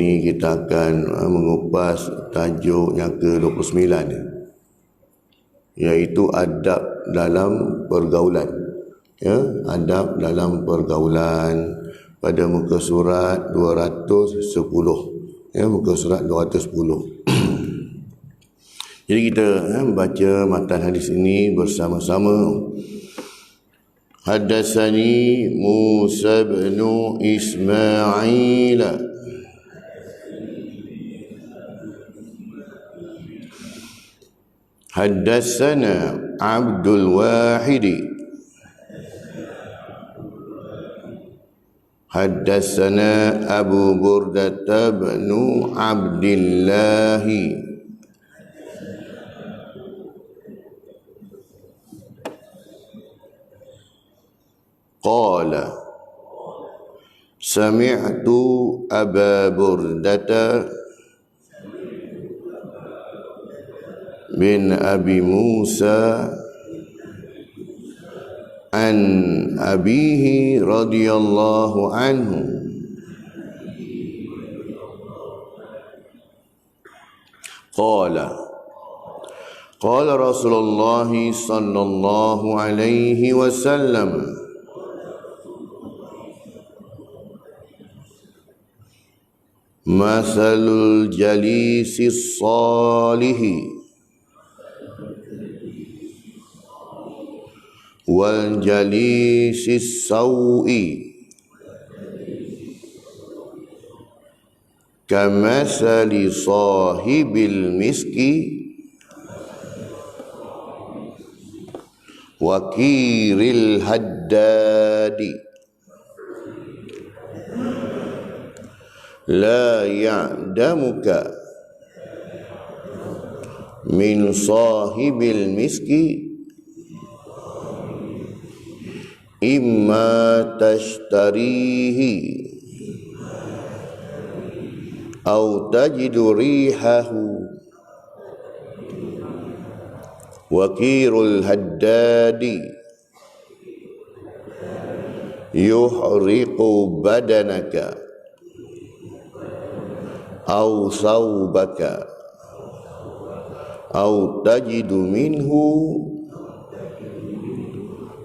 Ini kita akan mengupas tajuk yang ke-29, iaitu adab dalam pergaulan. Adab dalam pergaulan pada muka surat 210. Muka surat 210. Jadi kita membaca matan hadis ini bersama-sama. Haddatsani Musa bin Ismail Haddatsana Abdul Wahid Haddatsana Abu Burdah bin Abdullah qala sami'tu Aba Burdah bin Abi Musa an abihi radhiyallahu anhu qala qala Rasulullah sallallahu alaihi wasallam masalul jalisis salihi wal jalisis sawi kamasali sahibil miski wakiril haddadi la ya'damuka min sahibil miski imma tashtarihi au tajidu rihahu wakirul haddadi yuhriqu badanaka au saubaka au tajidu minhu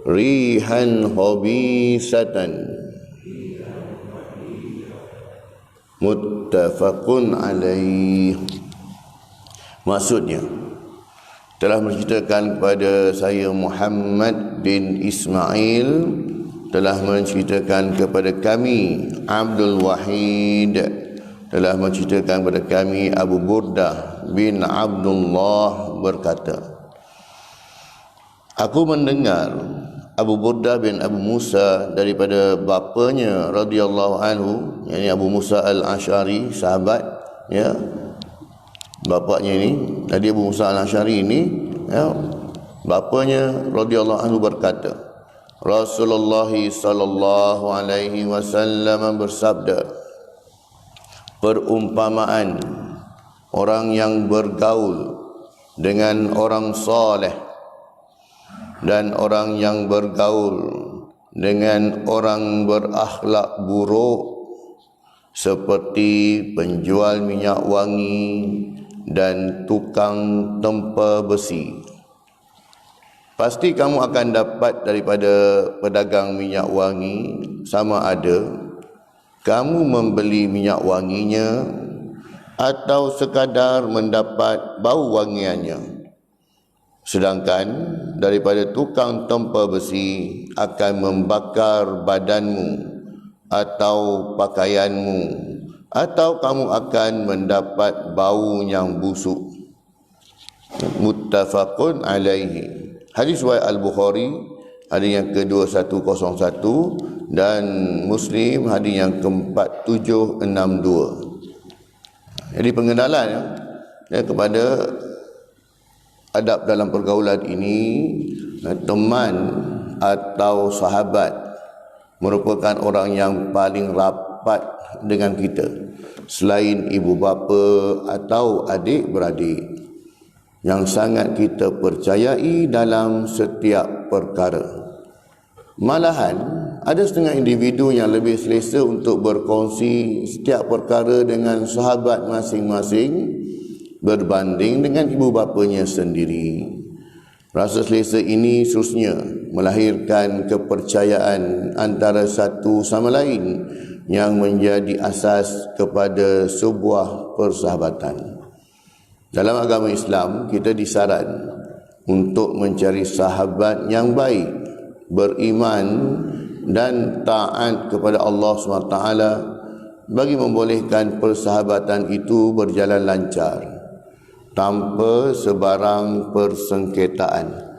rihan khabisatan muttafaqun alaih. Maksudnya telah menceritakan kepada saya Muhammad bin Ismail, telah menceritakan kepada kami Abdul Wahid, telah menceritakan kepada kami Abu Burdah bin Abdullah berkata, aku mendengar Abu Burdah bin Abu Musa daripada bapanya radhiyallahu anhu, yakni Abu Musa al-Asy'ari, sahabat, bapaknya ini. Jadi Abu Musa al-Asy'ari ini, bapanya radhiyallahu anhu berkata, Rasulullah sallallahu alaihi wasallam bersabda, perumpamaan orang yang bergaul dengan orang saleh dan orang yang bergaul dengan orang berakhlak buruk seperti penjual minyak wangi dan tukang tempa besi. Pasti kamu akan dapat daripada pedagang minyak wangi sama ada kamu membeli minyak wanginya atau sekadar mendapat bau wangiannya. Sedangkan daripada tukang tempa besi akan membakar badanmu atau pakaianmu, atau kamu akan mendapat bau yang busuk. Muttafaqun alaihi. Hadis riwayat Al-Bukhari, hadis yang ke-2101, dan Muslim hadis yang ke-4762. Jadi pengenalan kepada adab dalam pergaulan ini, teman atau sahabat merupakan orang yang paling rapat dengan kita selain ibu bapa atau adik beradik, yang sangat kita percayai dalam setiap perkara. Malahan ada setengah individu yang lebih selesa untuk berkongsi setiap perkara dengan sahabat masing-masing berbanding dengan ibu bapanya sendiri. Rasa selesa ini seterusnya melahirkan kepercayaan antara satu sama lain yang menjadi asas kepada sebuah persahabatan. Dalam agama Islam, kita disaran untuk mencari sahabat yang baik, beriman dan taat kepada Allah SWT bagi membolehkan persahabatan itu berjalan lancar tanpa sebarang persengketaan.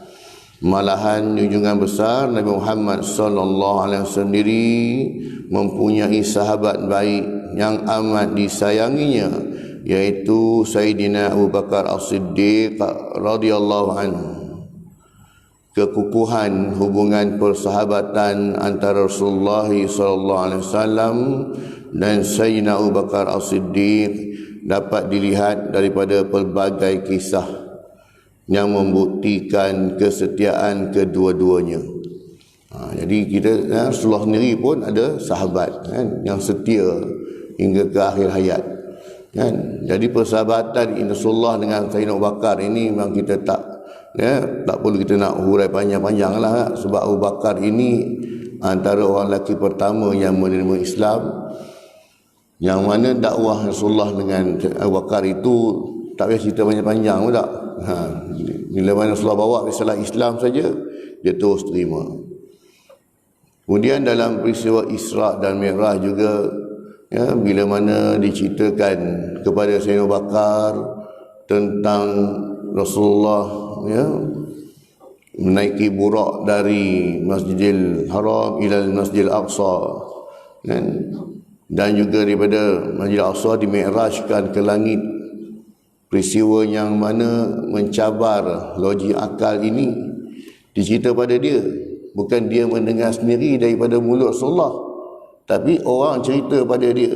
Malahan junjungan besar Nabi Muhammad SAW sendiri mempunyai sahabat baik yang amat disayanginya, yaitu Sayyidina Abu Bakar As-Siddiq radhiyallahu anhu. Kekukuhan hubungan persahabatan antara Rasulullah SAW dan Sayyidina Abu Bakar As-Siddiq dapat dilihat daripada pelbagai kisah yang membuktikan kesetiaan kedua-duanya. Jadi kita, Rasulullah sendiri pun ada sahabat yang setia hingga ke akhir hayat. Jadi persahabatan Rasulullah dengan Sayyidina Abu Bakar ini memang kita tak perlu kita nak hurai panjang-panjang lah, sebab Abu Bakar ini antara orang lelaki pertama yang menerima Islam, yang mana dakwah Rasulullah dengan Abu Bakar itu tak payah cerita panjang-panjang pun tak. Bila mana Rasulullah bawa risalah Islam saja, dia terus terima. Kemudian dalam peristiwa Isra dan Mi'raj juga, bila mana diceritakan kepada Sayyidina Abu Bakar tentang Rasulullah menaiki burak dari Masjidil Haram ila Masjidil Aqsa, dan juga daripada Masjidil Aqsa dimi'rajkan ke langit. Peristiwa yang mana mencabar logik akal ini dicerita pada dia, bukan dia mendengar sendiri daripada mulut Rasulullah, tapi orang cerita pada dia.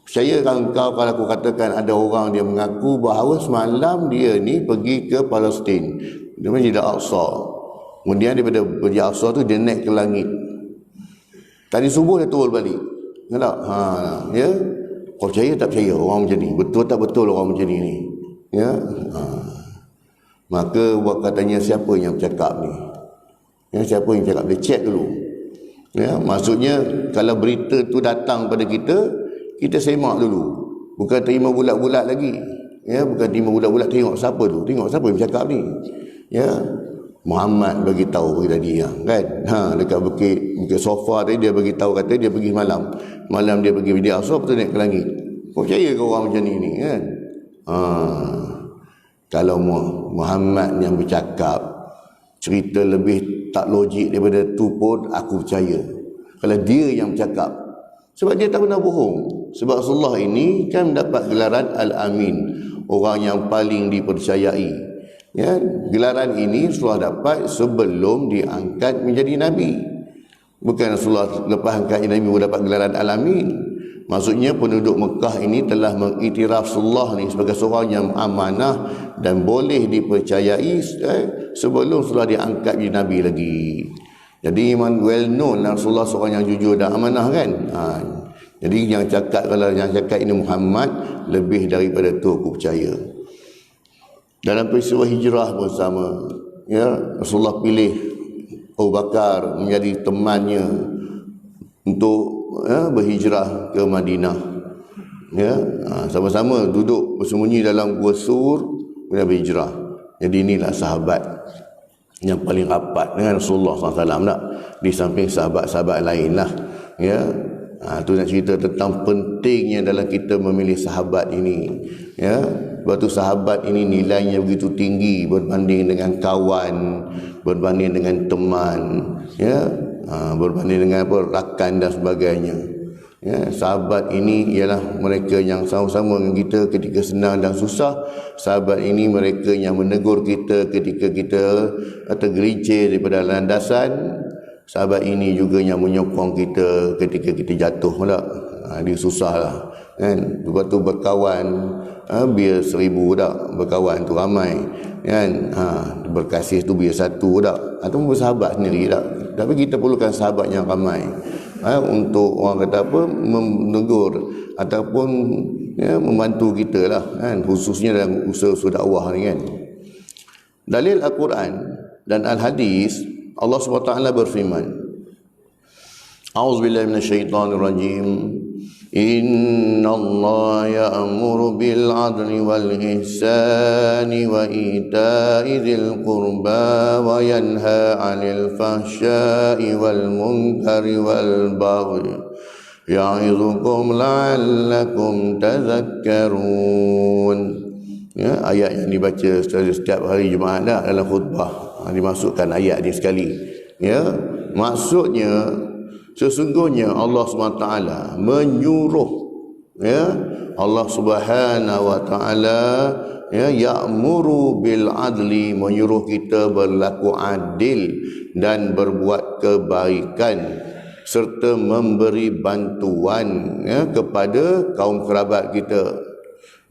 Percayakah engkau kalau aku katakan ada orang dia mengaku bahawa semalam dia ni pergi ke Palestin, dia Masjid Al-Aqsa, kemudian daripada Masjid Al-Aqsa tu dia naik ke langit, tadi subuh dia turun balik. Tak? Kau percaya tak percaya orang macam ni? Betul tak betul orang macam ni? Maka buat katanya, siapa yang bercakap ni? Siapa yang bercakap? Dia check dulu. Maksudnya kalau berita tu datang pada kita, kita semak dulu, bukan terima bulat-bulat lagi. Bukan terima bulat-bulat, tengok siapa tu, tengok siapa yang bercakap ni. Muhammad bagi tahu tadi, kan? Dekat bukit Sofa tadi dia bagi tahu, kata dia pergi malam dia pergi Masjid Al-Aqsa, betul naik ke langit. Kau percaya ke orang macam ni kan? Kalau Muhammad yang bercakap cerita lebih tak logik daripada tu pun aku percaya. Kalau dia yang bercakap, sebab dia tak pernah bohong. Sebab Rasulullah ini kan mendapat gelaran Al-Amin, orang yang paling dipercayai. Gelaran ini Rasulullah dapat sebelum diangkat menjadi Nabi. Bukan Rasulullah lepas angkat Nabi baru dapat gelaran Al-Amin. Maksudnya penduduk Mekah ini telah mengiktiraf Rasulullah ni sebagai seorang yang amanah dan boleh dipercayai sebelum Rasulullah diangkat menjadi Nabi lagi. Jadi iman well known Rasulullah seorang yang jujur dan amanah kan. Jadi yang cakap, kalau yang cakap ini Muhammad, lebih daripada tu aku percaya. Dalam peristiwa hijrah pun sama. Rasulullah pilih Abu Bakar menjadi temannya untuk berhijrah ke Madinah. Sama-sama duduk bersembunyi dalam gua Sur, kemudian berhijrah. Jadi inilah sahabat yang paling rapat dengan Rasulullah SAW tak? Di samping sahabat-sahabat lain lah. Tu nak cerita tentang pentingnya dalam kita memilih sahabat ini. Sebab tu sahabat ini nilainya begitu tinggi berbanding dengan kawan, berbanding dengan teman, berbanding dengan rakan dan sebagainya. Sahabat ini ialah mereka yang sama-sama dengan kita ketika senang dan susah. Sahabat ini mereka yang menegur kita ketika kita tergelincir daripada landasan. Sahabat ini juga yang menyokong kita ketika kita jatuh. dia susah lah kan. Lepas tu berkawan, biar 1000 dak, berkawan tu ramai kan. Berkasih tu biar 1 dak, atau bersahabat sendiri dak. Tapi kita perlukan sahabat yang ramai untuk orang kata apa, menegur ataupun membantu kita lah kan, khususnya dalam usaha dakwah ni kan. Dalil Al-Quran dan Al-Hadis, Allah SWT berfirman, A'udzubillahi minasyaitonirrajim. Innallaha ya'muru bil 'adli wal ihsani wa ita'i dzil qurba wa yanha 'anil fahsya'i wal munkari wal baghi ya'idzukum la'allakum tadhakkarun. Ayat yang dibaca setiap hari Jumaat dalam khutbah, dimasukkan ayat ni sekali. Maksudnya sesungguhnya Allah SWT menyuruh, Allah Subhanahu wa taala ya'muru bil adli, menyuruh kita berlaku adil dan berbuat kebaikan serta memberi bantuan kepada kaum kerabat kita,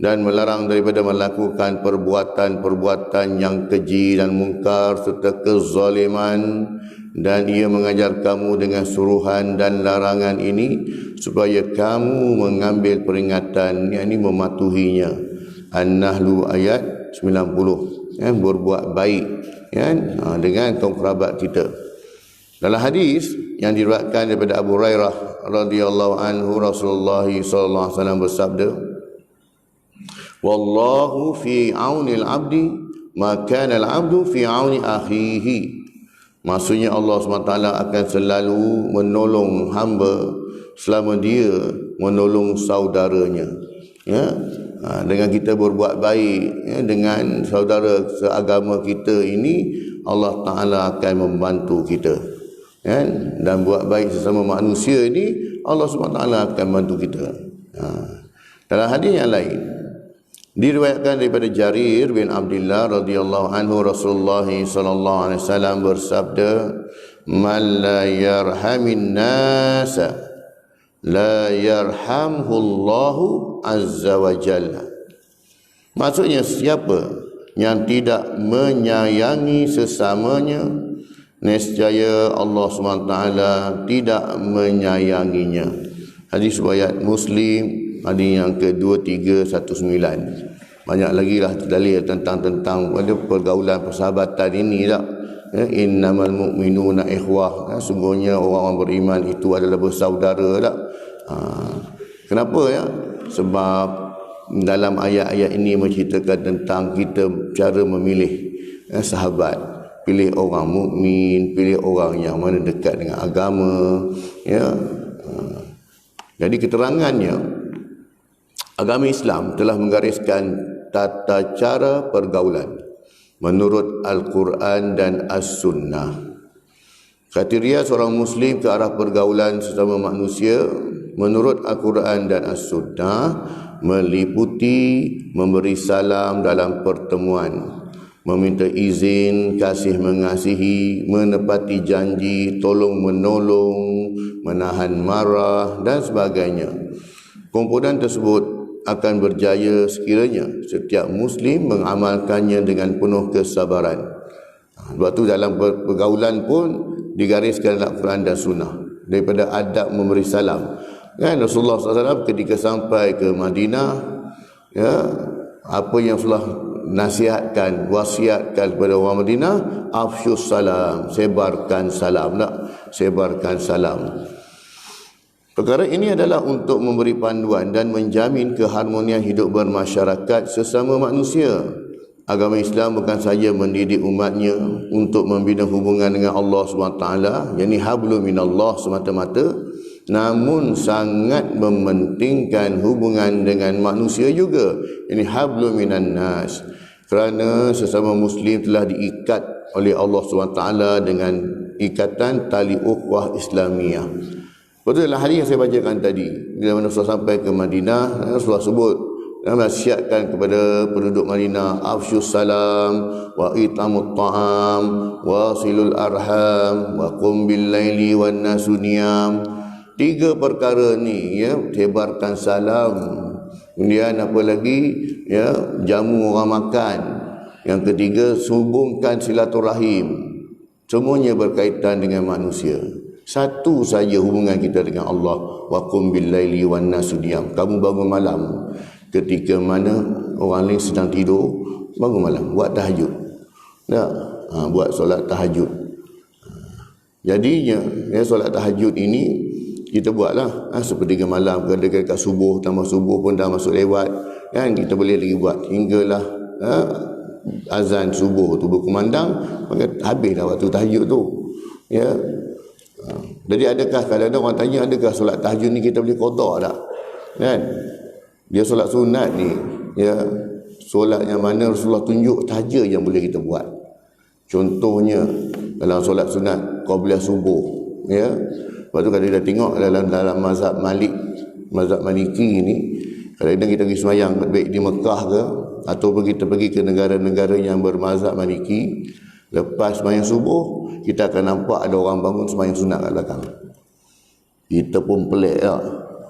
dan melarang daripada melakukan perbuatan-perbuatan yang keji dan mungkar serta kezaliman. Dan ia mengajar kamu dengan suruhan dan larangan ini supaya kamu mengambil peringatan, yakni mematuhinya. An-Nahl ayat 90. Berbuat baik dengan kaum kerabat kita. Dalam hadis yang diriwayatkan daripada Abu Hurairah radhiyallahu anhu, Rasulullah sallallahu alaihi wasallam bersabda, Wallahu fi auni al-'abdi ma kana al-'abdu fi auni akhihi. Maksudnya Allah SWT akan selalu menolong hamba selama dia menolong saudaranya. Dengan kita berbuat baik dengan saudara seagama kita ini, Allah Ta'ala akan membantu kita. Dan buat baik sesama manusia ini, Allah SWT akan membantu kita. Dalam hadis yang lain diriwayatkan daripada Jarir bin Abdullah radhiyallahu anhu, Rasulullah sallallahu alaihi wasallam bersabda, "Man la yarhamin nasa la yarhamhullahu azza wa jalla." Maksudnya, siapa yang tidak menyayangi sesamanya, nescaya Allah SWT tidak menyayanginya. Hadis riwayat Muslim, hadis yang ke-2319. Banyak lagi lah dalil tentang pergaulan persahabatan ini tak. Innamal mu'minuna ikhwah. Sungguhnya orang-orang beriman itu adalah bersaudara tak. Kenapa ya? Sebab dalam ayat-ayat ini menceritakan tentang kita cara memilih sahabat. Pilih orang mukmin, pilih orang yang mana dekat dengan agama. Jadi keterangannya, agama Islam telah menggariskan tata cara pergaulan menurut Al-Quran dan As-Sunnah. Kriteria seorang Muslim ke arah pergaulan sesama manusia menurut Al-Quran dan As-Sunnah meliputi memberi salam dalam pertemuan, meminta izin, kasih mengasihi, menepati janji, tolong menolong, menahan marah dan sebagainya. Komponen tersebut akan berjaya sekiranya setiap Muslim mengamalkannya dengan penuh kesabaran. Sebab tu dalam pergaulan pun digariskan dalam Al-Quran dan Sunnah, daripada adab memberi salam. Rasulullah SAW ketika sampai ke Madinah, apa yang Rasulullah nasihatkan, wasiatkan kepada orang Madinah, afsyus salam, sebarkan salam, sebarkan salam. Perkara ini adalah untuk memberi panduan dan menjamin keharmonian hidup bermasyarakat sesama manusia. Agama Islam bukan sahaja mendidik umatnya untuk membina hubungan dengan Allah SWT, yakni hablum minallah semata-mata, namun sangat mementingkan hubungan dengan manusia juga, yakni hablum minan nas, kerana sesama Muslim telah diikat oleh Allah SWT dengan ikatan tali ukhuwah Islamiyah. Betul dalam hadis yang saya bacakan tadi, bila Rasulullah sampai ke Madinah, Rasulullah sebut nasihatkan kepada penduduk Madinah, afsyus salam wa itamut ta'am wa silul arham wa qum bil laili wan nasu niyam. Tiga perkara ni, ya, sebarkan salam. Kemudian apa lagi? Ya, jamu orang makan. Yang ketiga, hubungkan silaturahim. Semuanya berkaitan dengan manusia. Satu saja hubungan kita dengan Allah. Wa qum bil laili wan nasu niyam. Kamu bangun malam ketika mana orang lain sedang tidur, bangun malam buat tahajud. Tak? Buat solat tahajud. Jadinya, ya, solat tahajud ini kita buatlah sepertiga malam, dekat subuh, tambah subuh pun dah masuk lewat, kan, kita boleh lagi buat hinggalah azan subuh tu berkumandang, maka habis dah waktu tahajud tu, ya. Jadi adakah, kalau ada orang tanya adakah solat tahajud ni kita boleh qada tak, kan? Dia solat sunat ni, ya, solat yang mana Rasulullah tunjuk sahaja yang boleh kita buat. Contohnya dalam solat sunat qabliyah subuh, ya. Lepas tu kalau kita tengok dalam mazhab Malik, mazhab Maliki ni, kadang-kadang kita pergi sembahyang baik di Mekah ke ataupun kita pergi ke negara-negara yang bermazhab Maliki, lepas sembahyang subuh kita akan nampak ada orang bangun sembahyang sunat kat belakang. Kita pun pelik tak?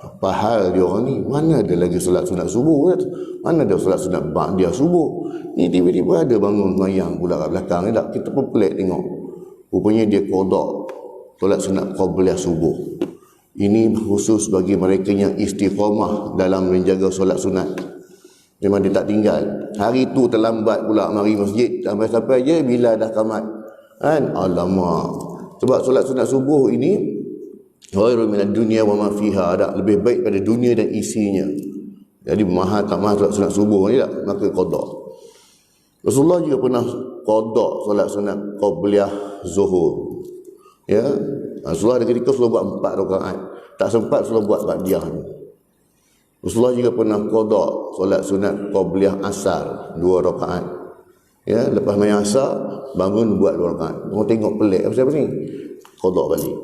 Apa hal dia orang ni? Mana ada lagi solat sunat subuh kan? Mana ada solat sunat ba'diyah subuh? Ni tiba-tiba ada bangun sembahyang pula kat belakang tak? Kita pun pelik tengok. Rupanya dia qada solat sunat qabliyah subuh. Ini khusus bagi mereka yang istiqamah dalam menjaga solat sunat. Memang dia tak tinggal. Hari tu terlambat pula mari masjid, sampai-sampai je bila dah qamat. Kan? Alamak. Sebab solat sunat subuh ini khairun minad dunya wa ma fiha, ada lebih baik pada dunia dan isinya. Jadi mahal tak mahal solat sunat subuh ni tak, maka qada. Rasulullah juga pernah qada solat sunat qabliyah zuhur. Ya, Rasulullah ada ketika Rasulullah buat 4 rakaat. Tak sempat Rasulullah buat ba'diyah ni. Rasulullah juga pernah qada solat sunat qabliyah asar 2 rakaat. Ya, lepas main asar bangun buat 2 rakaat. Orang tengok pelik apa ni? Qada balik.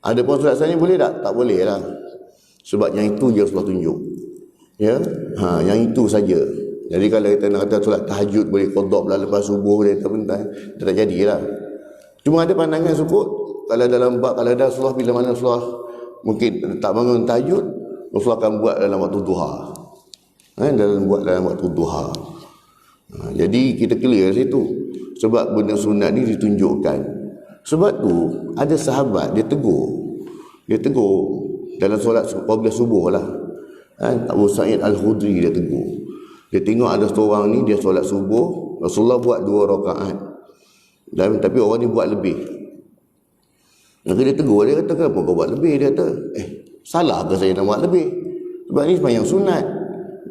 Ada pun solat sunat boleh tak? Tak boleh lah. Sebab yang itu je Rasulullah tunjuk. Ya, yang itu saja. Jadi kalau kita nak kata solat tahajud boleh qada pula lepas subuh boleh tak jadilah. Cuma ada pandangan sebut kalau dalam bab, kalau ada Rasulullah bila mana Rasulullah mungkin tak bangun tahajud, Rasulullah akan buat dalam waktu duha. Buat dalam waktu duha. Jadi kita clear situ. Sebab benda sunat ni ditunjukkan. Sebab tu ada sahabat dia tegur. Dia tegur dalam solat qabliyah subuh lah. Abu Sa'id Al-Khudri dia tegur. Dia tengok ada seorang ni dia solat subuh, Rasulullah buat 2 rakaat. Tapi orang ni buat lebih. Maka dia tegur, dia kata kenapa kau buat lebih? Dia kata, salah ke saya nak buat lebih? Sebab ni sembahyang sunat.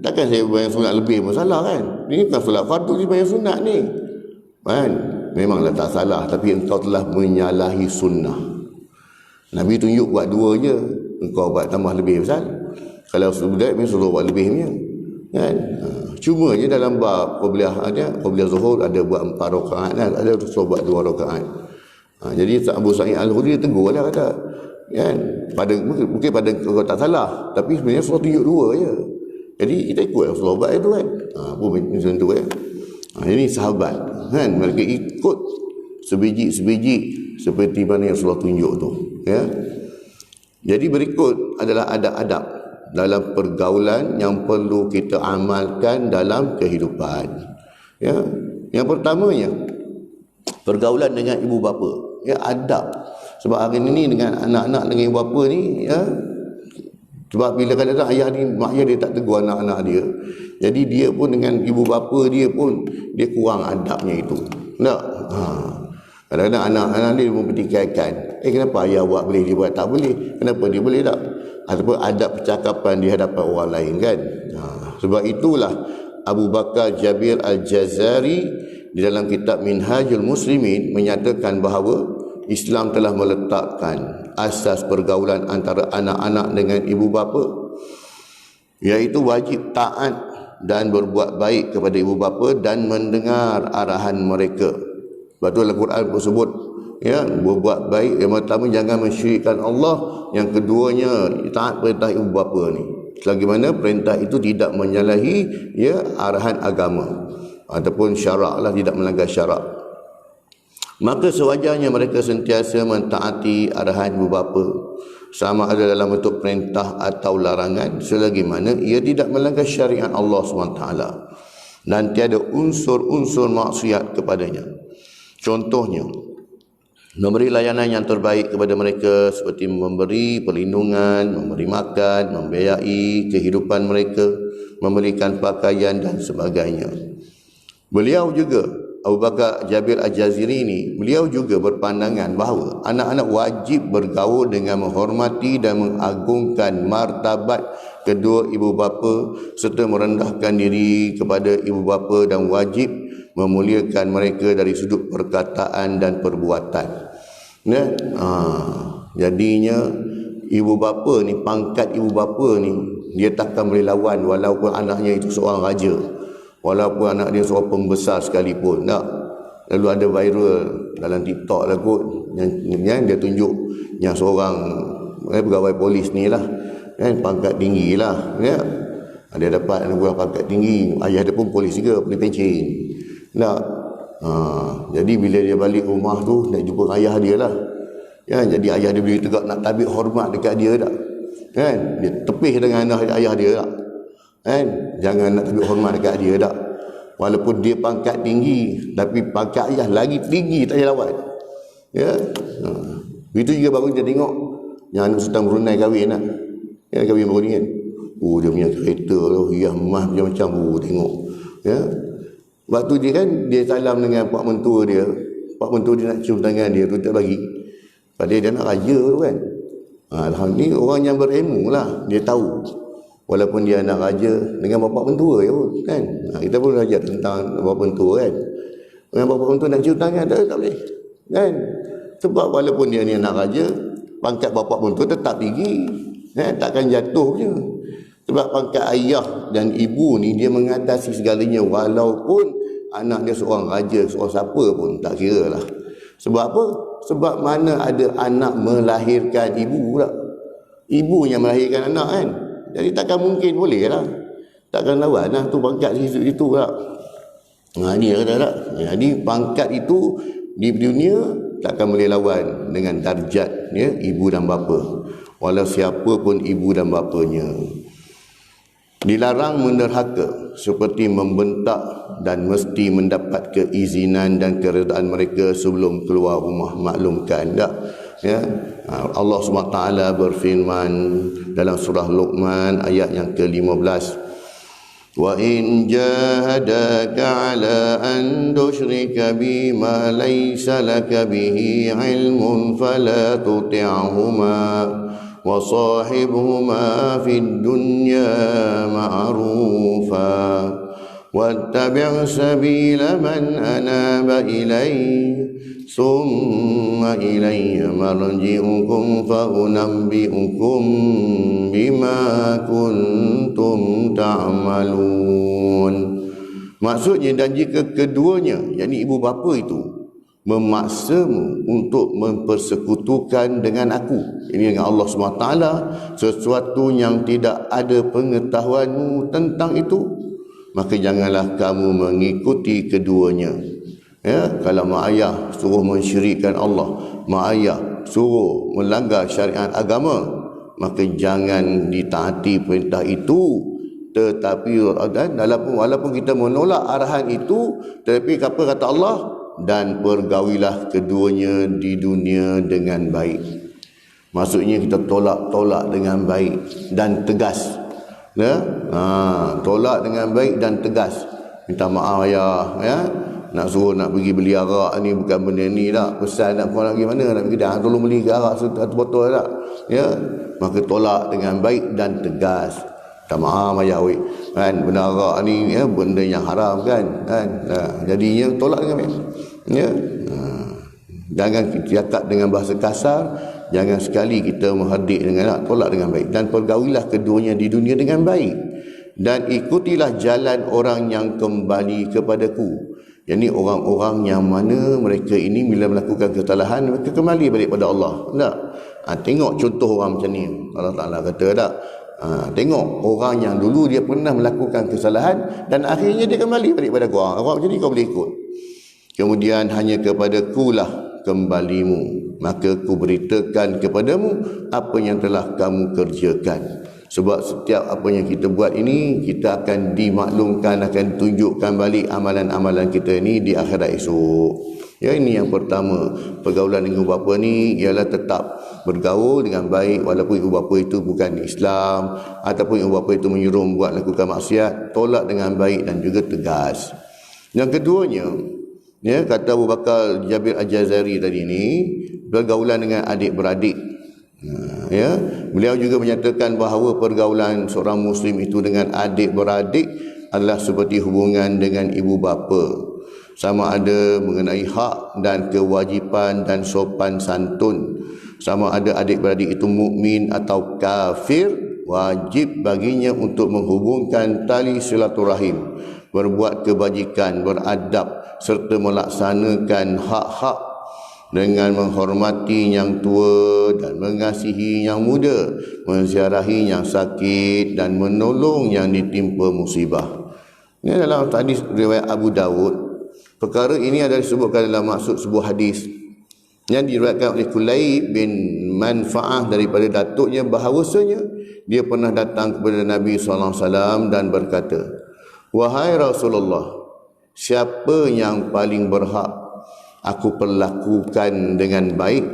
Takkan saya sembahyang sunat lebih pun salah kan? Ini bukan solat fardu, ni sembahyang sunat ni. Kan? Memanglah tak salah, tapi engkau telah menyalahi sunnah. Nabi tunjuk buat 2 je, engkau buat tambah lebih besar. Kalau sudah memang suruh buat lebihnya. Kan? Cuma je dalam bab qabliyah zuhur ada buat 4 rakaat kan, ada suruh buat 2 rakaat. Jadi Abu Sa'id Al-Khudri tegur lah kata, kan, mungkin pada kau tak salah, tapi sebenarnya Rasulullah tunjuk 2 je. Jadi kita ikut Rasulullah buat itu kan. Macam tu kan. Ini sahabat kan, mereka ikut sebiji-sebiji seperti mana yang Rasulullah tunjuk tu, ya. Jadi berikut adalah adab-adab dalam pergaulan yang perlu kita amalkan dalam kehidupan. Ya. Yang pertamanya pergaulan dengan ibu bapa. Ya, adab. Sebab hari ini dengan anak-anak dengan ibu bapa ni, ya. Sebab bila kadang-kadang ayah ni, mak ayah dia tak tegur anak-anak dia. Jadi dia pun dengan ibu bapa dia pun dia kurang adabnya itu. Tak? Kadang-kadang anak-anak dia mempertikaikan, kenapa ayah buat boleh, dia buat tak boleh? Kenapa dia boleh tak? Ataupun adab percakapan di hadapan orang lain kan. Sebab itulah Abu Bakar Jabir Al-Jazari di dalam kitab Minhajul Muslimin menyatakan bahawa Islam telah meletakkan asas pergaulan antara anak-anak dengan ibu bapa, iaitu wajib taat dan berbuat baik kepada ibu bapa dan mendengar arahan mereka. Sebab tu Al-Quran pun sebut, ya, berbuat baik. Yang pertama jangan mensyirikkan Allah, yang keduanya taat perintah ibu bapa ni. Selagi mana perintah itu tidak menyalahi, ya, arahan agama ataupun syarak lah, tidak melanggar syarak. Maka sewajarnya mereka sentiasa mentaati arahan ibu bapa sama ada dalam bentuk perintah atau larangan, selagi mana ia tidak melanggar syariat Allah SWT dan tiada unsur-unsur maksiat kepadanya. Contohnya, memberi layanan yang terbaik kepada mereka seperti memberi perlindungan, memberi makan, membiayai kehidupan mereka, memberikan pakaian dan sebagainya. Beliau juga, Abu Bakar Jabir Al-Jaziri ini, beliau juga berpandangan bahawa anak-anak wajib bergaul dengan menghormati dan mengagungkan martabat kedua ibu bapa serta merendahkan diri kepada ibu bapa dan wajib memuliakan mereka dari sudut perkataan dan perbuatan. Ya? Jadinya ibu bapa ni, pangkat ibu bapa ni, dia takkan boleh lawan walaupun anaknya itu seorang raja, walaupun anak dia seorang pembesar sekalipun. Tak. Lalu ada viral dalam TikTok lah kot, yang dia tunjuk yang seorang pegawai polis ni lah, pangkat tinggi lah, ya. Dia dapat anak pangkat tinggi, ayah dia pun polis juga, polis pencen. Tak. Jadi bila dia balik rumah tu, nak jumpa ayah dia lah, ya. Jadi ayah dia berdiri tegak nak tabik hormat dekat dia tak, kan? Dia tepih dengan ayah dia tak, kan? Jangan nak tabik hormat dekat dia tak. Walaupun dia pangkat tinggi, tapi pangkat ayah lagi tinggi, tak payah lawan, ya. Itu juga baru dia tengok yang anak Sultan Brunei kahwin lah, ya, kahwin baru ni kan. Dia punya kereta tu hias emas macam-macam, tengok, ya. Waktu dia kan, dia salam dengan pak mentua dia, pak mentua dia nak cium tangan dia tu, tak bagi. Padahal dia nak raja tu kan. Alhamdulillah, orang yang berilmu lah, dia tahu walaupun dia anak raja dengan bapa mentua je pun, kan. Kita pun belajar tentang bapa mentua kan. Dengan bapa mentua nak cium tangan tak boleh, kan. Sebab walaupun dia ni anak raja, pangkat bapa mentua tetap tinggi, takkan jatuh je. Sebab pangkat ayah dan ibu ni dia mengatasi segalanya, walaupun anak dia seorang raja, seorang siapa pun tak kira lah. Sebab apa? Sebab mana ada anak melahirkan ibu pula, ibu yang melahirkan anak kan. Jadi takkan mungkin boleh lah, takkan lawan lah tu pangkat situ lah. Dia kata tak. Jadi pangkat itu di dunia takkan boleh lawan dengan darjat, ya, ibu dan bapa, walau siapa pun ibu dan bapanya. Dilarang menderhaka seperti membentak dan mesti mendapat keizinan dan keredaan mereka sebelum keluar rumah. Maklumkan tak, ya. Allah SWT berfirman dalam surah Luqman ayat yang ke-15, wa in jahadaka ala an tusyrika bima laysa laka bihi ilmun fala tuti'huma wa sahibhuma fid dunya ma'rufa wattabi' sabila man anaba ilayya summa ilayya marji'ukum fa unabbi'ukum bima kuntum ta'malun. Maksudnya, dan jika keduanya, yakni ibu bapa itu, memaksamu untuk mempersekutukan dengan aku, ini dengan Allah SWT, sesuatu yang tidak ada pengetahuanmu tentang itu, maka janganlah kamu mengikuti keduanya. Ya, kalau mak ayah suruh mensyirikkan Allah, mak ayah suruh melanggar syariat agama, maka jangan ditaati perintah itu. Tetapi walaupun kita menolak arahan itu, tetapi apa kata Allah? Dan pergaulilah keduanya di dunia dengan baik. Maksudnya kita tolak dengan baik dan tegas, ya. Tolak dengan baik dan tegas. Minta maaf ayah, ya. Nak suruh nak pergi beli arak ni bukan benda ni tak. Pesan nak kau nak pergi mana, nak pergi dah, tolong beli arak satu botol tak, ya. Maka tolak dengan baik dan tegas. Minta maaf ayah weh, kan, benda arak ni, ya, benda yang haram kan. Jadinya tolak dengan baik, ya. Jangan kita cakap dengan bahasa kasar, jangan sekali kita menghardik dengan tolak dengan baik. Dan pergaulilah keduanya di dunia dengan baik, dan ikutilah jalan orang yang kembali kepadaku. Jadi orang-orang yang mana mereka ini bila melakukan kesalahan, mereka kembali balik pada Allah. Tak? Tengok contoh orang macam ni. Allah Ta'ala kata tak? Tengok orang yang dulu dia pernah melakukan kesalahan dan akhirnya dia kembali balik pada kau. Orang macam ni kau boleh ikut. Kemudian hanya kepadaku lah kembalimu. maka ku beritakan kepadamu apa yang telah kamu kerjakan. Sebab setiap apa yang kita buat ini, kita akan dimaklumkan, akan tunjukkan balik amalan-amalan kita ini di akhirat esok. Ya, ini yang pertama. Pergaulan dengan ibu bapa ni ialah tetap bergaul dengan baik walaupun ibu bapa itu bukan Islam ataupun ibu bapa itu menyuruh buat lakukan maksiat, tolak dengan baik dan juga tegas. Yang keduanya, ya, kata Abu Bakar Jabir Al-Jazari tadi ni, pergaulan dengan adik-beradik. Ya, beliau juga menyatakan bahawa pergaulan seorang Muslim itu dengan adik-beradik adalah seperti hubungan dengan ibu bapa. Sama ada mengenai hak dan kewajipan dan sopan santun. Sama ada adik-beradik itu mukmin atau kafir, wajib baginya untuk menghubungkan tali silaturahim, berbuat kebajikan, beradab serta melaksanakan hak-hak dengan menghormati yang tua dan mengasihi yang muda, menziarahi yang sakit dan menolong yang ditimpa musibah. Ini dalam hadis riwayat Abu Dawud. Perkara ini adalah disebutkan dalam maksud sebuah hadis yang diriwayatkan oleh Kulayb bin Manfa'ah daripada datuknya bahawasanya dia pernah datang kepada Nabi SAW dan berkata, "Wahai Rasulullah, siapa yang paling berhak aku perlakukan dengan baik?"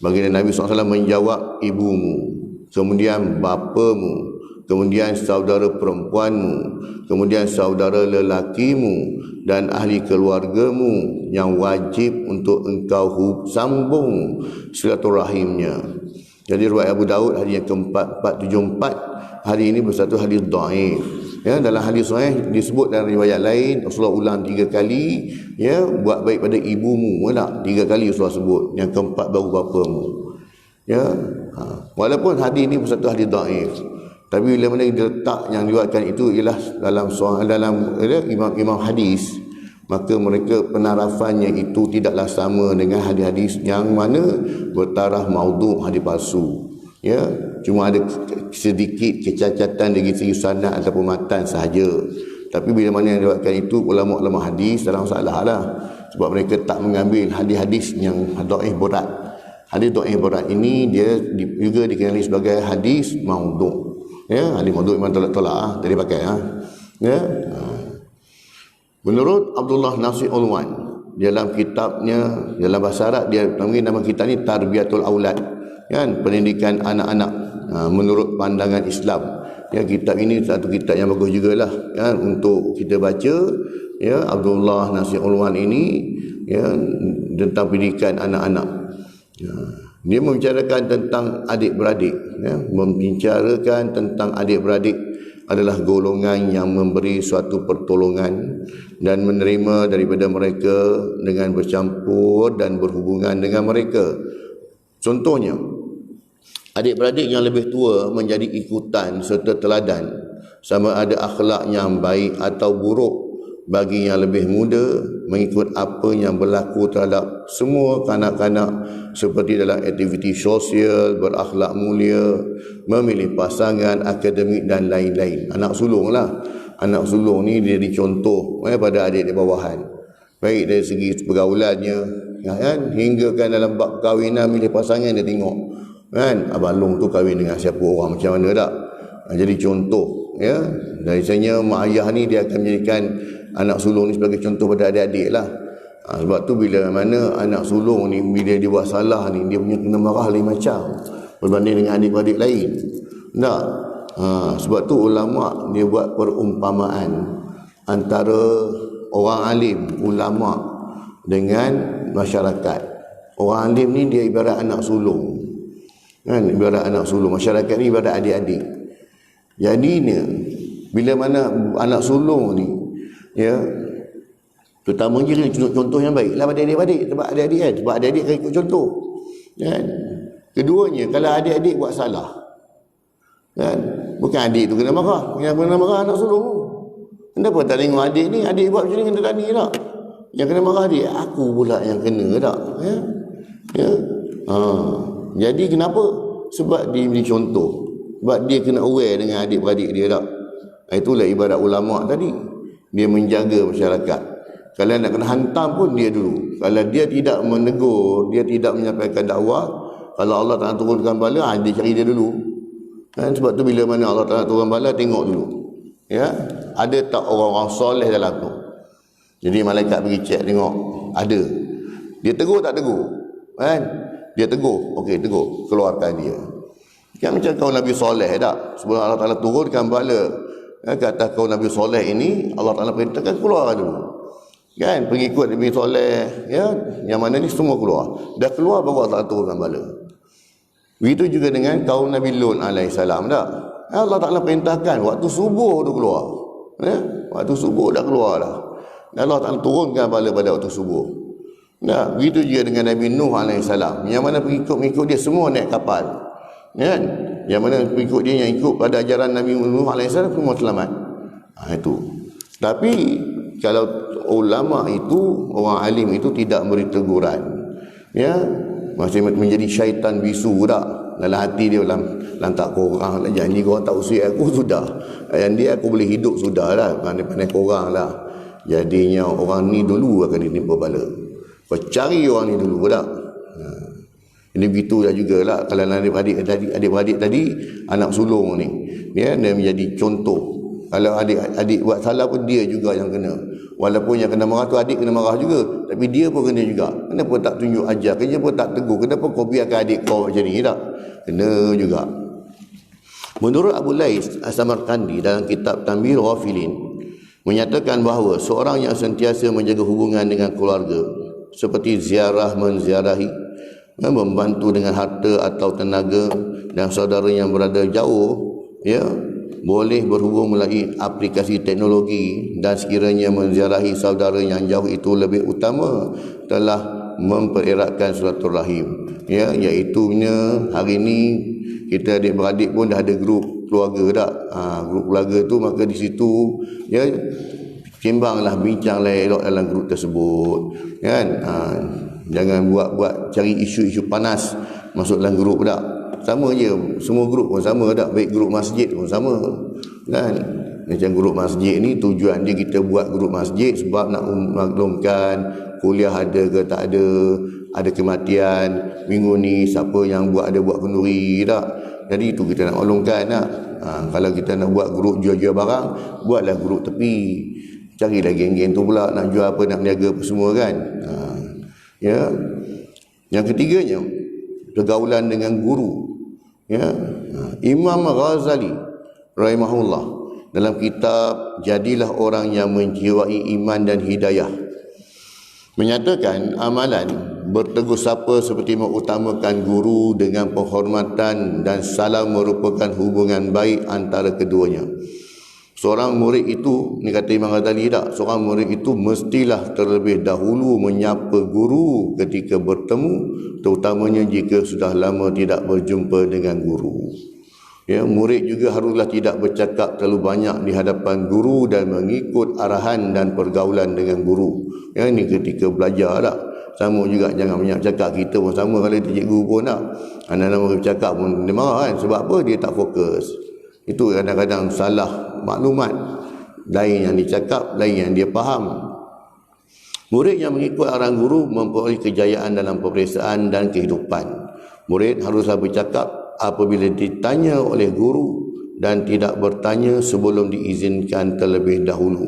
Baginda Nabi SAW menjawab, "Ibumu, kemudian bapamu, kemudian saudara perempuanmu, kemudian saudara lelakimu dan ahli keluargamu yang wajib untuk engkau sambung silaturahimnya." Jadi riwayat Abu Daud hadis yang ke-474, hari ini bersatu hadis dhaif. Ya, dalam hadis sahih disebut dalam riwayat lain Rasulullah ulang 3 kali, ya, buat baik pada ibumu, tak? 3 kali Rasulullah sebut. Yang keempat baru bapamu. Ya, walaupun hadis ini bersatu hadis dhaif, tapi bila mana diletak yang diriwayatkan itu ialah dalam imam hadis, maka mereka penarafannya itu tidaklah sama dengan hadis-hadis yang mana bertaraf maudhu', hadis palsu. Ya, cuma ada sedikit kecacatan dari segi sanad ataupun matan sahaja. Tapi bila mana yang diriwayatkan itu ulama-ulama hadis dalam masalah lah, sebab mereka tak mengambil hadis-hadis yang dhaif berat. Hadis dhaif berat ini dia juga dikenali sebagai hadis maudhu'. Ya, hadis maudhu' memang tolak tadi pakai ya. Menurut Abdullah Nasir Ulwan dalam kitabnya, dalam bahasa Arab dia panggil nama kitab ni Tarbiyatul Aulad, kan, pendidikan anak-anak menurut pandangan Islam. Ya, kitab ini satu kitab yang bagus jugalah, kan, untuk kita baca. Ya, Abdullah Nasir Ulwan ini, ya, tentang pendidikan anak-anak. Ya, dia membicarakan tentang adik-beradik, ya, membicarakan tentang adik-beradik adalah golongan yang memberi suatu pertolongan dan menerima daripada mereka dengan bercampur dan berhubungan dengan mereka. Contohnya, adik-beradik yang lebih tua menjadi ikutan serta teladan, sama ada akhlak yang baik atau buruk bagi yang lebih muda, mengikut apa yang berlaku terhadap semua kanak-kanak seperti dalam aktiviti sosial, berakhlak mulia, memilih pasangan, akademik dan lain-lain. Anak sulung lah. Anak sulung ni dia dicontoh pada adik di bawahan. Baik dari segi pergaulannya, kan, hingga kan dalam bab perkahwinan milih pasangan dia tengok, kan, abang long tu kahwin dengan siapa orang macam mana tak. Jadi contoh, ya. Dari sanya mak ayah ni dia akan menjadikan anak sulung ni sebagai contoh pada adik-adik lah. Sebab tu bila mana anak sulung ni bila dia buat salah ni, dia punya kena marah lain macam berbanding dengan adik-adik lain. Tak? Sebab tu ulama dia buat perumpamaan antara orang alim, ulama dengan masyarakat. Orang alim ni dia ibarat anak sulung, kan, ibarat anak sulung. Masyarakat ni ibarat adik-adik. Jadi ni bila mana anak sulung ni, ya, terutamanya contoh yang baik lah pada adik-adik, sebab adik-adik kan, sebab adik-adik akan ikut contoh, kan. Keduanya, kalau adik-adik buat salah, kan, bukan adik tu kena marah, yang kena marah anak sulung. Kenapa tak tengok adik ni, adik buat macam ni kena tani tak? Yang kena marah adik, aku pula yang kena tak? Ya, ya. Jadi kenapa? Sebab dia beri contoh, sebab dia kena aware dengan adik-beradik dia tak? Itulah ibarat ulama tadi, dia menjaga masyarakat. Kalau nak kena hantam pun dia dulu. Kalau dia tidak menegur, dia tidak menyampaikan dakwah, kalau Allah Ta'ala turunkan bala, dia cari dia dulu. Kan? Sebab tu bila mana Allah Ta'ala turun bala, tengok dulu. Ya, ada tak orang-orang soleh dalam tu? Jadi malaikat pergi cek tengok, ada. Dia tegur tak tegur? Kan? Dia tegur, okey tegur, keluarkan dia. Kan macam kaum Nabi soleh tak? Sebelum Allah Ta'ala turunkan bala ke atas kaum Nabi soleh ini, Allah Ta'ala perintahkan keluar dulu. Kan? Pengikut Nabi soleh, ya, yang mana ni semua keluar. Dah keluar baru Allah Ta'ala turunkan bala. Begitu juga dengan kaum Nabi Lut alaihissalam tak? Allah Ta'ala perintahkan waktu subuh tu keluar. Ya? Waktu subuh dah keluar dah. Allah Ta'ala turunkan bala pada waktu subuh. Nah, begitu juga dengan Nabi Nuh alaihissalam. Yang mana pengikut-pengikut dia semua naik kapal. Kan? Yang mana pengikut dia yang ikut pada ajaran Nabi Nuh alaihissalam semua selamat. Itu. Tapi kalau ulama itu, orang alim itu tidak beri teguran. Ya, masih menjadi syaitan bisu tak? Dalam hati dia lantak korang lah, janji korang tak usir aku sudah. Yang dia aku boleh hidup sudah lah, pandai-pandai korang lah. Jadinya orang ni dulu akan ditimpa bala. Kau cari orang ni dulu tak? Ini begitu dah jugalah. Kalau adik-adik tadi, anak sulung ni, dia menjadi contoh. Kalau adik buat salah pun dia juga yang kena. Walaupun yang kena marah tu adik kena marah juga, tapi dia pun kena juga. Kenapa tak tunjuk ajar? Kenapa tak tegur? Kenapa kau biarkan adik kau macam ni tak? Kena juga. Menurut Abu Lais As-Samarkandi dalam kitab Tanbihul Ghafilin menyatakan bahawa seorang yang sentiasa menjaga hubungan dengan keluarga seperti ziarah menziarahi, membantu dengan harta atau tenaga dan saudara yang berada jauh, ya, boleh berhubung melalui aplikasi teknologi, dan sekiranya menziarahi saudara yang jauh itu lebih utama, telah mempereratkan silaturahim. Ya, iaitunya hari ini kita adik-beradik pun dah ada grup keluarga tak? Grup keluarga tu, maka di situ ya sembanglah, bincanglah elok dalam grup tersebut. Kan? Jangan buat cari isu-isu panas masuk dalam grup tak? Sama je, semua grup pun sama tak? Baik grup masjid pun sama. Kan? Macam grup masjid ni tujuan dia kita buat grup masjid sebab nak maklumkan kuliah ada ke tak ada kematian minggu ni, siapa yang buat kenduri tak? Jadi itu kita nak maklumkan tak? Kalau kita nak buat grup jual-jual barang, buatlah grup tepi. Carilah geng-geng tu pula nak jual apa, nak berniaga apa semua kan. Ya. Yang ketiganya, pergaulan dengan guru. Ya. Imam Ghazali rahimahullah dalam kitab Jadilah Orang yang Menjiwai Iman dan Hidayah menyatakan amalan bertegur sapa seperti mengutamakan guru dengan penghormatan dan salam merupakan hubungan baik antara keduanya. Seorang murid itu, ni kata Imam Ghazali tak, seorang murid itu mestilah terlebih dahulu menyapa guru ketika bertemu, terutamanya jika sudah lama tidak berjumpa dengan guru. Ya, murid juga haruslah tidak bercakap terlalu banyak di hadapan guru dan mengikut arahan dan pergaulan dengan guru. Ya, ini ketika belajar tak. Sama juga jangan banyak cakap, kita pun sama kalau kita cikgu pun tak. Anak-anak bercakap pun dia marah kan. Sebab apa? Dia tak fokus. Itu kadang-kadang salah maklumat. Lain yang dicakap, lain yang dia faham. Murid yang mengikut arahan guru memperoleh kejayaan dalam peperiksaan dan kehidupan. Murid haruslah bercakap apabila ditanya oleh guru dan tidak bertanya sebelum diizinkan terlebih dahulu.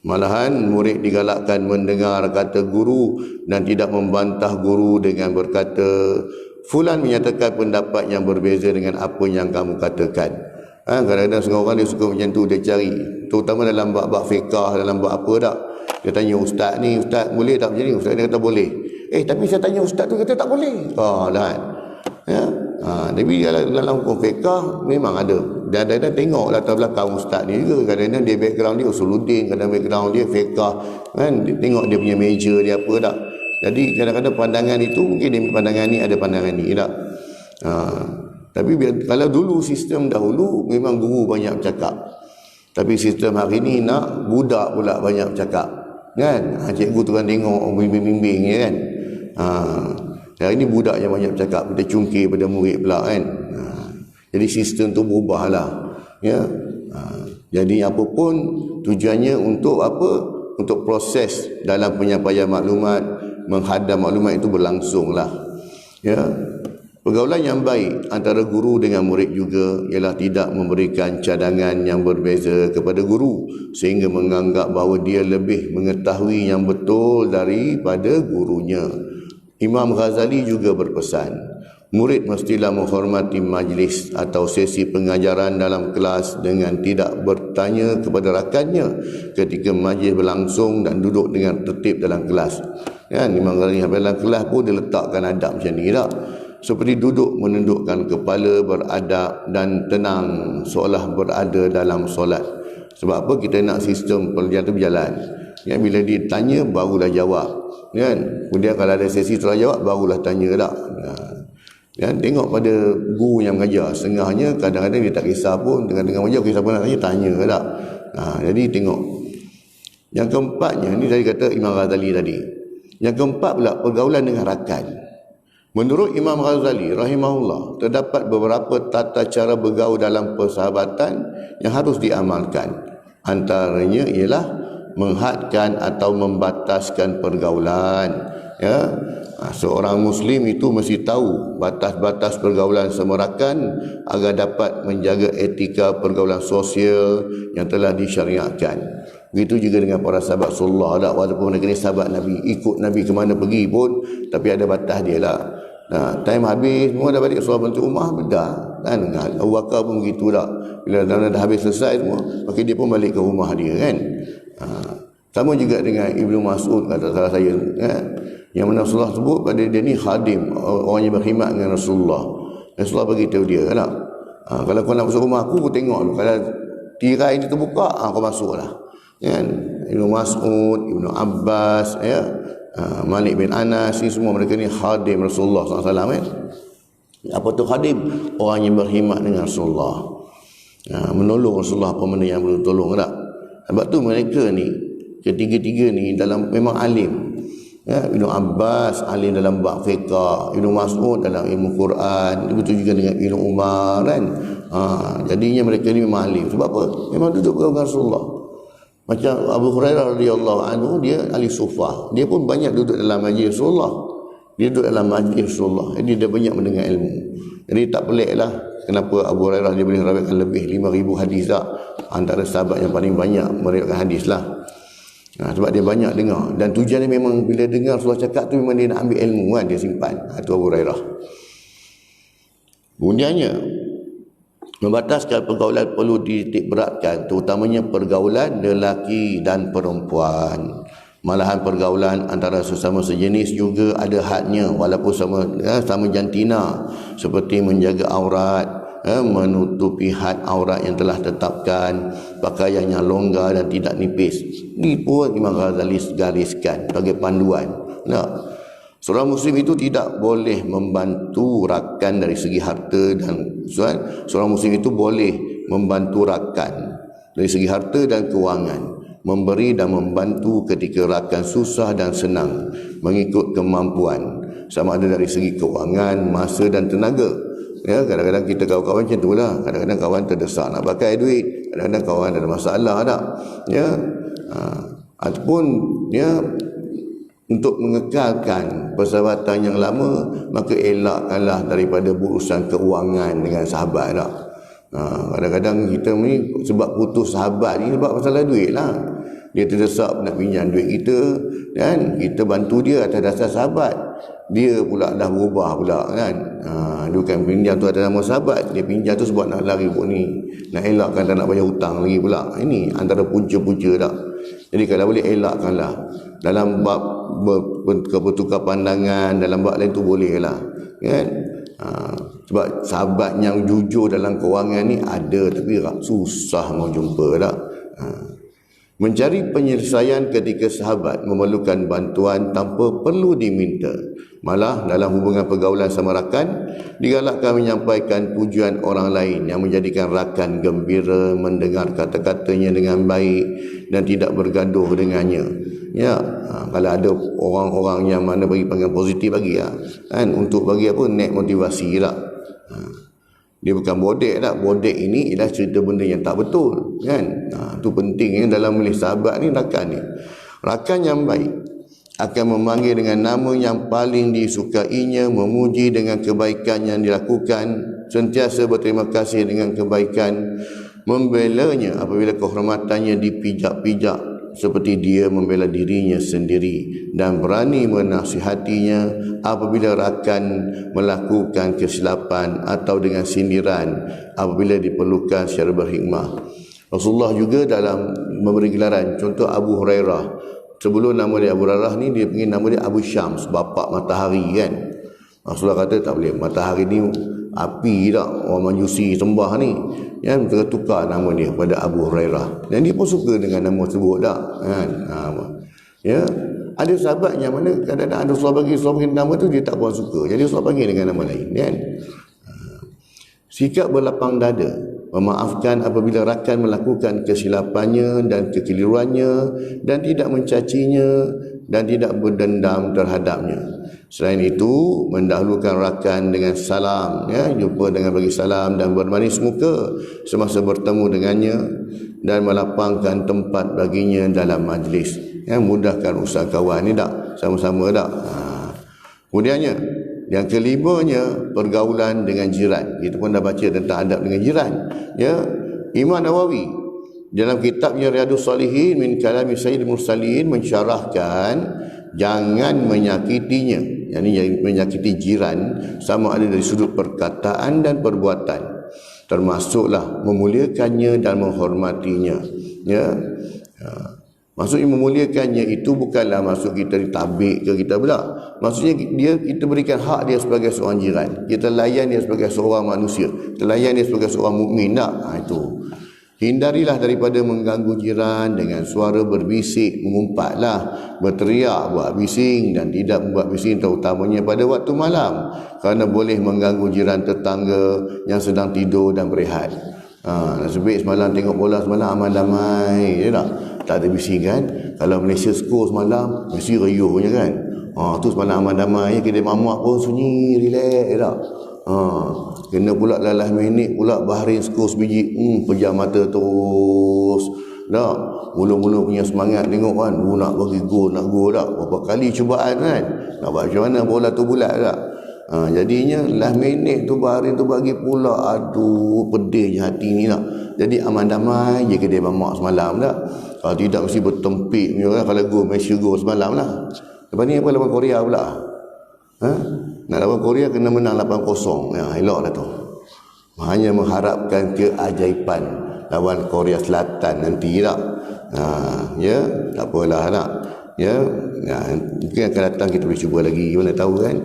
Malahan murid digalakkan mendengar kata guru dan tidak membantah guru dengan berkata, fulan menyatakan pendapat yang berbeza dengan apa yang kamu katakan. Kadang-kadang setengah orang dia suka macam tu, dia cari, terutama dalam bab-bab fiqah, dalam bab apa tak. Dia tanya ustaz ni, ustaz boleh tak macam ni? Ustaz dia kata boleh. Tapi saya tanya ustaz tu kata tak boleh. Dah. Ya. Tapi dalam hukum fiqah memang ada. Dan kadang-kadang tengok latar belakang ustaz ni juga. Kadang-kadang dia background dia usuluddin, kadang background dia fiqah. Kan? Tengok dia punya meja dia apa tak. Jadi kadang-kadang pandangan itu mungkin dia pandangan ni, ada pandangan ni tak. Tapi kalau dulu sistem dahulu memang guru banyak bercakap. Tapi sistem hari ni nak budak pula banyak bercakap. Kan? Cikgu tu kan tengok bimbing-bimbing ya kan. Hari ni budak yang banyak bercakap, kita cungkir pada murid pula kan. Jadi sistem tu berubah lah. Ya. Jadi apa pun tujuannya untuk apa? untuk proses dalam penyampaian maklumat, menghadam maklumat itu berlangsunglah. Ya. Pergaulan yang baik antara guru dengan murid juga ialah tidak memberikan cadangan yang berbeza kepada guru sehingga menganggap bahawa dia lebih mengetahui yang betul daripada gurunya. Imam Ghazali juga berpesan, murid mestilah menghormati majlis atau sesi pengajaran dalam kelas dengan tidak bertanya kepada rakannya ketika majlis berlangsung dan duduk dengan tertib dalam kelas. Kan Imam Ghazali dalam kelas pun dia letakkan adab macam ni tak? Seperti duduk menundukkan kepala, beradab dan tenang seolah berada dalam solat. Sebab apa? Kita nak sistem perjalanan berjalan. Ya, bila ditanya barulah jawab. Kan? Kemudian kalau ada sesi soal jawab barulah tanya tak. Ya, tengok pada guru yang mengajar. Setengahnya kadang-kadang dia tak kisah pun, dengan mengajar kisah pun nak tanya tak. Jadi tengok. Yang keempatnya, ni tadi kata Imam Ghazali tadi. Yang keempat pula pergaulan dengan rakan. Menurut Imam Ghazali rahimahullah, terdapat beberapa tata cara bergaul dalam persahabatan yang harus diamalkan. Antaranya ialah menghadkan atau membataskan pergaulan. Ya, seorang Muslim itu mesti tahu batas-batas pergaulan sama rakan agar dapat menjaga etika pergaulan sosial yang telah disyariatkan. Begitu juga dengan para sahabat Rasulullah, walaupun mereka ni sahabat Nabi, ikut Nabi ke mana pergi pun, tapi ada batas dia lah. Time habis, semua dah balik Rasulullah bantu rumah, bedah. Kan? Abu Bakar pun begitu tak. Bila dah habis selesai semua, maka dia pun balik ke rumah dia kan. Sama juga dengan Ibnu Mas'ud, kata salah saya kan? Yang mana Rasulullah sebut pada dia ni khadim, orang yang berkhidmat dengan Rasulullah. Rasulullah beritahu dia kan? Kalau kau nak masuk rumah aku tengok dulu. Kalau tirai ini terbuka, kau masuk lah. Kan? Ibnu Mas'ud, Ibnu Abbas, ya, Malik bin Anas, ni semua mereka ni khadim Rasulullah SAW kan? Apa tu khadim? Orang yang berkhidmat dengan Rasulullah, menolong Rasulullah apa benda yang perlu tolong tak? Sebab tu mereka ni ketiga-tiga ni dalam memang alim. Ya, Ibnu Abbas alim dalam bab fiqh, Ibnu Mas'ud dalam ilmu Quran, begitu juga dengan Ibnu Umar kan. Jadinya mereka ni memang alim. Sebab apa? Memang duduk bersama Rasulullah. Macam Abu Hurairah radhiyallahu anhu, dia ahli sufah. Dia pun banyak duduk dalam majlis Rasulullah. Dia duduk dalam majlis Rasulullah. Jadi dia banyak mendengar ilmu. Jadi tak peliklah kenapa Abu Hurairah dia boleh meriwayatkan lebih 5,000 hadis tak. Antara sahabat yang paling banyak meriwayatkan hadis lah. Sebab dia banyak dengar. Dan tujuannya memang bila dengar Rasulullah cakap tu memang dia nak ambil ilmu kan, dia simpan. Itu Abu Hurairah. Kemudiannya, membataskan pergaulan perlu dititik beratkan, terutamanya pergaulan lelaki dan perempuan. Malahan pergaulan antara sesama sejenis juga ada hadnya, walaupun sama jantina, seperti menjaga aurat, menutupi had aurat yang telah tetapkan, pakaian yang longgar dan tidak nipis. Ini pun Imam Ghazali gariskan sebagai panduan. Seorang Muslim itu tidak boleh membantu rakan dari segi harta dan seorang Muslim itu boleh membantu rakan dari segi harta dan kewangan, memberi dan membantu ketika rakan susah dan senang mengikut kemampuan, sama ada dari segi kewangan, masa dan tenaga. Ya, kadang-kadang kita kawan-kawan macam itulah. Kadang-kadang kawan terdesak nak pakai duit, kadang-kadang kawan ada masalah tak. Ya, ataupun ya, untuk mengekalkan persahabatan yang lama, maka elakkanlah daripada berurusan keuangan dengan sahabat tak. Kadang-kadang kita ni sebab putus sahabat ni sebab masalah duit lah. Dia terdesak nak pinjam duit kita, dan kita bantu dia atas dasar sahabat. Dia pula dah berubah pula kan. Dia bukan pinjam tu atas nama sahabat, dia pinjam tu sebab nak lari pun ni, nak elakkan tak nak bayar hutang lagi pula. Ini antara punca-punca tak. Jadi kalau boleh elakkanlah. Dalam bab bertukar pandangan, dalam bab lain tu boleh lah kan. Sebab sahabat yang jujur dalam kewangan ni ada, tapi susah mau jumpa tak. Mencari penyelesaian ketika sahabat memerlukan bantuan tanpa perlu diminta. Malah dalam hubungan pergaulan sama rakan, digalakkan menyampaikan pujian orang lain yang menjadikan rakan gembira mendengar kata-katanya dengan baik dan tidak bergaduh dengannya. Ya, kalau ada orang-orang yang mana bagi panggil positif bagi kan, untuk bagi apa, naik motivasi lah. Dia bukan bodek tak. Bodek ini ialah cerita benda yang tak betul kan. Itu penting dalam milih sahabat ni, rakan ni. Rakan yang baik akan memanggil dengan nama yang paling disukainya, memuji dengan kebaikan yang dilakukan, sentiasa berterima kasih dengan kebaikan, membelanya apabila kehormatannya dipijak-pijak seperti dia membela dirinya sendiri, dan berani menasihatinya apabila rakan melakukan kesilapan atau dengan sindiran apabila diperlukan secara berhikmah. Rasulullah juga dalam memberi gelaran, contoh Abu Hurairah, sebelum nama dia Abu Hurairah ni, dia panggil nama dia Abu Syams, bapa matahari kan. Rasulullah kata tak boleh, matahari ni api tak, orang Majusi sembah ni, ya, tukar nama dia pada Abu Hurairah, dan dia pun suka dengan nama tersebut tak kan. Ya, ada sahabat yang mana kadang-kadang ada Rasulullah bagi nama tu dia tak puas suka, jadi Rasulullah panggil dengan nama lain kan. Sikap berlapang dada, memaafkan apabila rakan melakukan kesilapannya dan kekeliruannya, dan tidak mencacinya dan tidak berdendam terhadapnya. Selain itu, mendahulukan rakan dengan salam, ya, jumpa dengan bagi salam dan bermanis muka semasa bertemu dengannya, dan melapangkan tempat baginya dalam majlis, ya, mudahkan usaha kawan ni tak, sama-sama tak. Kemudiannya, yang kelimanya, pergaulan dengan jiran. Kita pun dah baca tentang adab dengan jiran, ya. Imam Nawawi dalam kitabnya Riyadhus Shalihin min kalami Sayyidil Mursalin mensyarahkan jangan menyakitinya, yakni menyakiti jiran, sama ada dari sudut perkataan dan perbuatan, termasuklah memuliakannya dan menghormatinya, ya. Maksudnya memuliakannya itu bukanlah maksud kita ditabik ke kita pula. Maksudnya kita berikan hak dia sebagai seorang jiran, kita layan dia sebagai seorang manusia, kita layan dia sebagai seorang mukmin tak? Itu. Hindarilah daripada mengganggu jiran dengan suara berbisik, mengumpatlah, berteriak, buat bising, dan tidak membuat bising terutamanya pada waktu malam, kerana boleh mengganggu jiran tetangga yang sedang tidur dan berehat. Nasib baik semalam tengok bola semalam aman damai, ya tak ada bising kan. Kalau Malaysia skor semalam mesti riuhnya kan. Tu semalam aman damai, kedai mamak pun sunyi, relax, tak. Kena pula lalas minit pula Bahrain skor sebiji, pejam mata terus tak. Mula-mula punya semangat tengok kan, nak bagi gol, nak gol tak. Berapa kali cubaan kan, nak buat macam mana bola tu bulat tak. Jadinya last minit tu Bahrain tu bagi pula, aduh pedihnya hati ni tak. Jadi aman damai je kedai mamak semalam tak. Kalau tidak mesti bertempik punya, kalau gol Malaysia gol semalam lah. Lepas ni apa lawan Korea pula? Nak lawan Korea kena menang 8-0. Ya, elok lah tu. Hanya mengharapkan keajaiban lawan Korea Selatan nanti tak. Ya, tak apalah tak. Ya, mungkin akan datang kita boleh cuba lagi, mana tahu kan.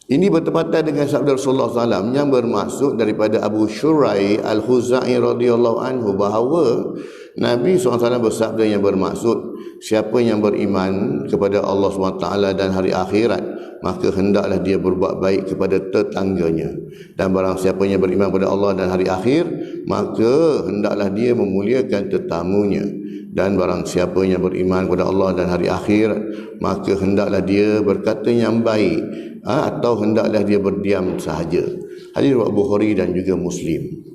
Ini bertepatan dengan sabda Rasulullah SAW yang bermaksud daripada Abu Syurai Al-Khuzai radhiyallahu anhu bahawa Nabi SAW bersabda yang bermaksud, siapa yang beriman kepada Allah SWT dan hari akhirat, maka hendaklah dia berbuat baik kepada tetangganya, dan barang siapa yang beriman kepada Allah dan hari akhir, maka hendaklah dia memuliakan tetamunya, dan barang siapa yang beriman kepada Allah dan hari akhir, maka hendaklah dia berkata yang baik, atau hendaklah dia berdiam sahaja. Hadis riwayat Bukhari dan juga Muslim.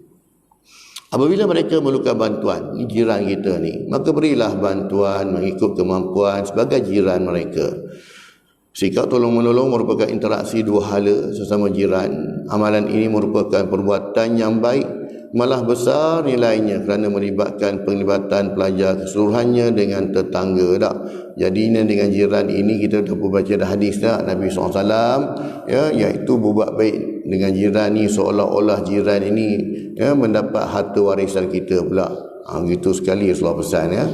Apabila mereka memerlukan bantuan, ni jiran kita ni, maka berilah bantuan mengikut kemampuan sebagai jiran mereka. Sikap tolong-menolong merupakan interaksi dua hala sesama jiran. Amalan ini merupakan perbuatan yang baik, malah besar nilainya kerana melibatkan penglibatan pelajar keseluruhannya dengan tetangga tak. Jadi dengan jiran ini kita dah baca dah hadis tak Nabi SAW, ya, iaitu berbuat baik dengan jiran ni seolah-olah jiran ini, ya, mendapat harta warisan kita pula. Gitu sekali Rasulullah pesan, ya.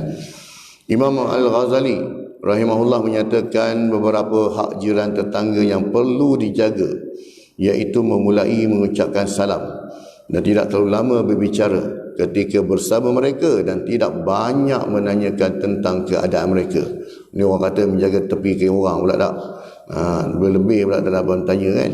Imam Al-Ghazali rahimahullah menyatakan beberapa hak jiran tetangga yang perlu dijaga, iaitu memulai mengucapkan salam dan tidak terlalu lama berbicara ketika bersama mereka, dan tidak banyak menanyakan tentang keadaan mereka. Ini orang kata menjaga tepi ke orang pula tak. Lebih pula tak dapat tanya kan.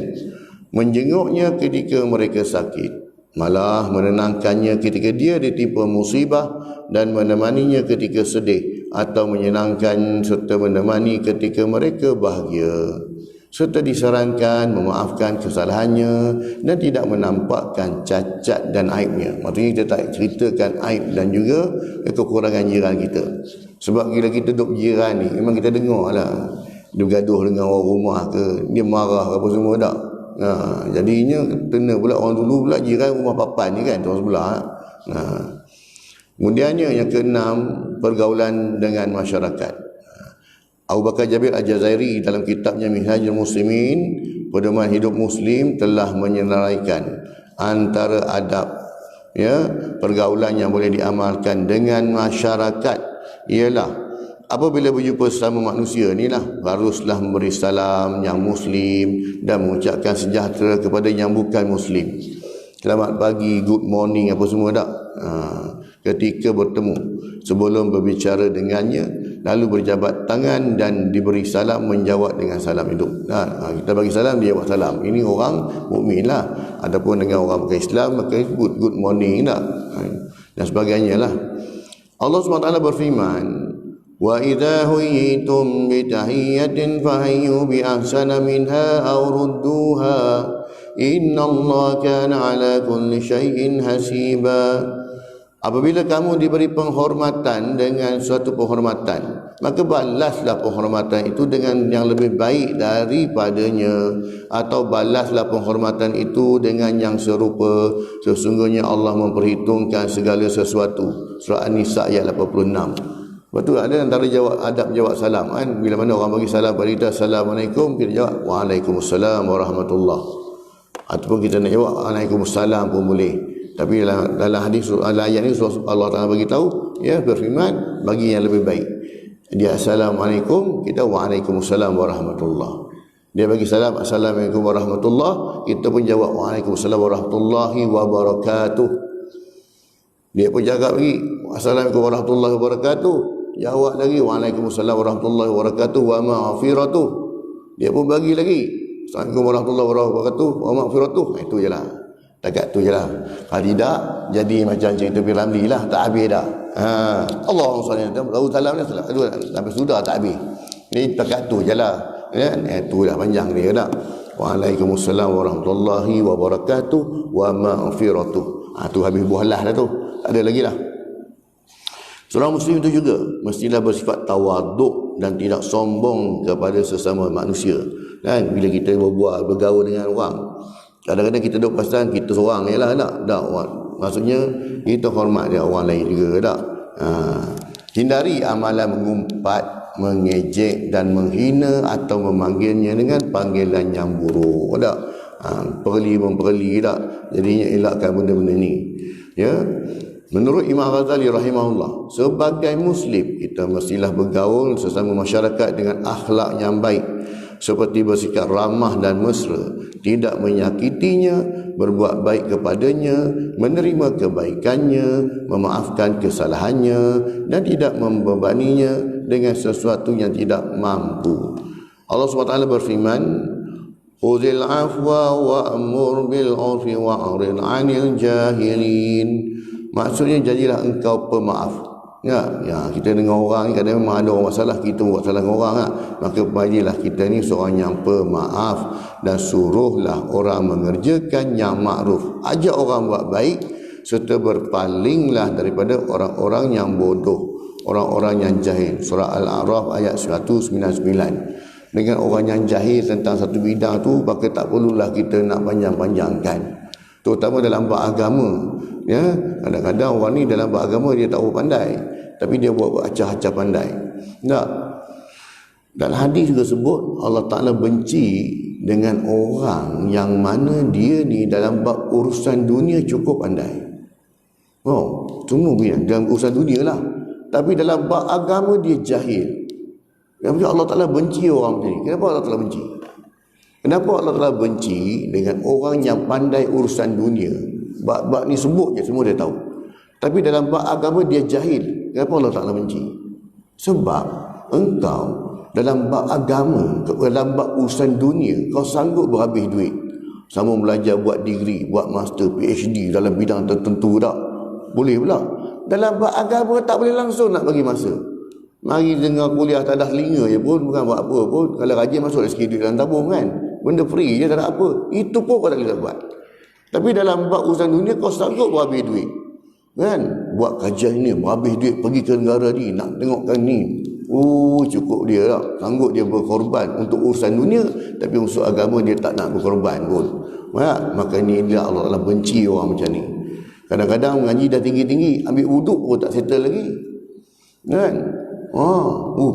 Menjenguknya ketika mereka sakit, malah menenangkannya ketika dia ditimpa musibah, dan menemaninya ketika sedih, atau menyenangkan serta menemani ketika mereka bahagia, serta disarankan memaafkan kesalahannya dan tidak menampakkan cacat dan aibnya. Maksudnya kita tak ceritakan aib dan juga kekurangan jiran kita. Sebab bila kita duduk jiran ni, memang kita dengar lah dia bergaduh dengan orang rumah ke, dia marah ke apa semua tak. Jadinya kena pula orang dulu pula jiran rumah papan ni kan, tu orang sebelah. Kemudiannya yang keenam, pergaulan dengan masyarakat. Abu Bakar Jabir Al-Jazairi dalam kitabnya Minhajul Muslimin, Pedoman Hidup Muslim, telah menyenaraikan antara adab pergaulan yang boleh diamalkan dengan masyarakat ialah apabila berjumpa sesama manusia ni lah, haruslah memberi salam yang muslim dan mengucapkan sejahtera kepada yang bukan muslim. Selamat pagi, good morning, apa semua tak. Ketika bertemu, sebelum berbicara dengannya, lalu berjabat tangan dan diberi salam, menjawab dengan salam itu. Kita bagi salam, dia jawab salam. Ini orang mukmin lah. Adapun dengan orang bukan Islam, maka good morning tak, dan sebagainya lah. Allah SWT berfirman, wa idza huyitum bi tahiyyatin fahayyu bi ahsana minha aw rudduha innallaha kana ala kulli syai'in hasiba. Apabila kamu diberi penghormatan dengan suatu penghormatan, maka balaslah penghormatan itu dengan yang lebih baik daripadanya, atau balaslah penghormatan itu dengan yang serupa. Sesungguhnya Allah memperhitungkan segala sesuatu. Surah An-Nisa ayat 86. Betul, ada antara adab jawab salam kan. Bila mana orang bagi salam pada kita, Assalamualaikum, kita jawab Waalaikumsalam warahmatullahi. Ataupun kita nak jawab Waalaikumsalam pun boleh. Tapi dalam hadis, dalam ayat ni Allah Ta'ala bagi tahu, berfirman bagi yang lebih baik. Dia Assalamualaikum, kita Waalaikumsalam warahmatullahi. Dia bagi salam Assalamualaikum warahmatullahi, kita pun jawab Waalaikumsalam warahmatullahi wabarakatuh. Dia pun jaga lagi Assalamualaikum warahmatullahi wabarakatuh, jawab lagi Waalaikumsalam warahmatullahi wabarakatuh wa maghfiratuh. Dia pun bagi lagi Assalamualaikum warahmatullahi wabarakatuh wa maghfiratuh. Itu je lah, dekat tu je lah. Kalau tidak, jadi macam cerita Piramli lah, tak habis dah. Allahumma salli lalu salam ni sampai sudah tak habis. Ni dekat tu je lah. Itu dah panjang dia dah. Waalaikumsalam warahmatullahi wabarakatuh wa maghfiratuh. Tu habis buahlah dah tu. Tak ada lagi lah. Seorang Muslim itu juga mestilah bersifat tawaduk dan tidak sombong kepada sesama manusia. Kan? Bila kita bergaul dengan orang, kadang-kadang kita duduk pasal kita seorang je lah, tak? Maksudnya kita hormat dia orang lain juga, tak? Hindari amalan mengumpat, mengejek dan menghina atau memanggilnya dengan panggilan yang buruk, tak? Memperli, tak? Jadinya elakkan benda-benda ni. Menurut Imam Ghazali rahimahullah, sebagai Muslim kita mestilah bergaul sesama masyarakat dengan akhlak yang baik, seperti bersikap ramah dan mesra, tidak menyakitinya, berbuat baik kepadanya, menerima kebaikannya, memaafkan kesalahannya, dan tidak membebaninya dengan sesuatu yang tidak mampu. Allah SWT berfirman, khudhil afwa wa'mur bil 'urfi wa'rid 'anil jahilin. Maksudnya jadilah engkau pemaaf. Kita dengan orang ni kadang memang ada orang masalah, kita buat salah dengan orang, maka jadilah kita ni seorang yang pemaaf, dan suruhlah orang mengerjakan yang makruf. Ajak orang buat baik, serta berpalinglah daripada orang-orang yang bodoh, orang-orang yang jahil. Surah Al-A'raf ayat 199. Dengan orang yang jahil tentang satu bidang tu, maka tak perlulah kita nak panjang-panjangkan, terutama dalam bab agama. Kadang-kadang orang ni dalam bab agama dia tak pandai, tapi dia buat acah-acah pandai. Tak. Dan hadis juga sebut Allah Ta'ala benci dengan orang yang mana dia ni dalam bab urusan dunia cukup pandai. Semua dalam urusan dunia lah, tapi dalam bab agama dia jahil. Yang Allah Ta'ala benci orang ni. Kenapa Allah Ta'ala benci? Kenapa Allah Ta'ala benci dengan orang yang pandai urusan dunia? Bab-bab ni sebut je, semua dia tahu. Tapi dalam bab agama dia jahil. Kenapa Allah Ta'ala benci? Sebab engkau dalam bab agama, dalam bab urusan dunia, kau sanggup berhabis duit. Sama belajar buat degree, buat master, PhD dalam bidang tertentu, tak? Boleh pula. Dalam bab agama tak boleh langsung nak bagi masa. Mari dengar kuliah tak ada telinga je pun, bukan buat apa pun. Kalau rajin masuk rezeki duit dalam tabung kan, benda free je, tak ada apa. Itu pun kau tak boleh buat. Tapi dalam bab urusan dunia kau sanggup berhabis duit. kan, buat kajian ni, habis duit pergi ke negara ni, nak tengokkan ni. Cukup dia lah, sanggup dia berkorban untuk urusan dunia, tapi unsur agama dia tak nak berkorban pun. Maka ni dia Allah Ta'ala benci orang macam ni. Kadang-kadang mengaji dah tinggi-tinggi, ambil wuduk pun tak settle lagi, kan.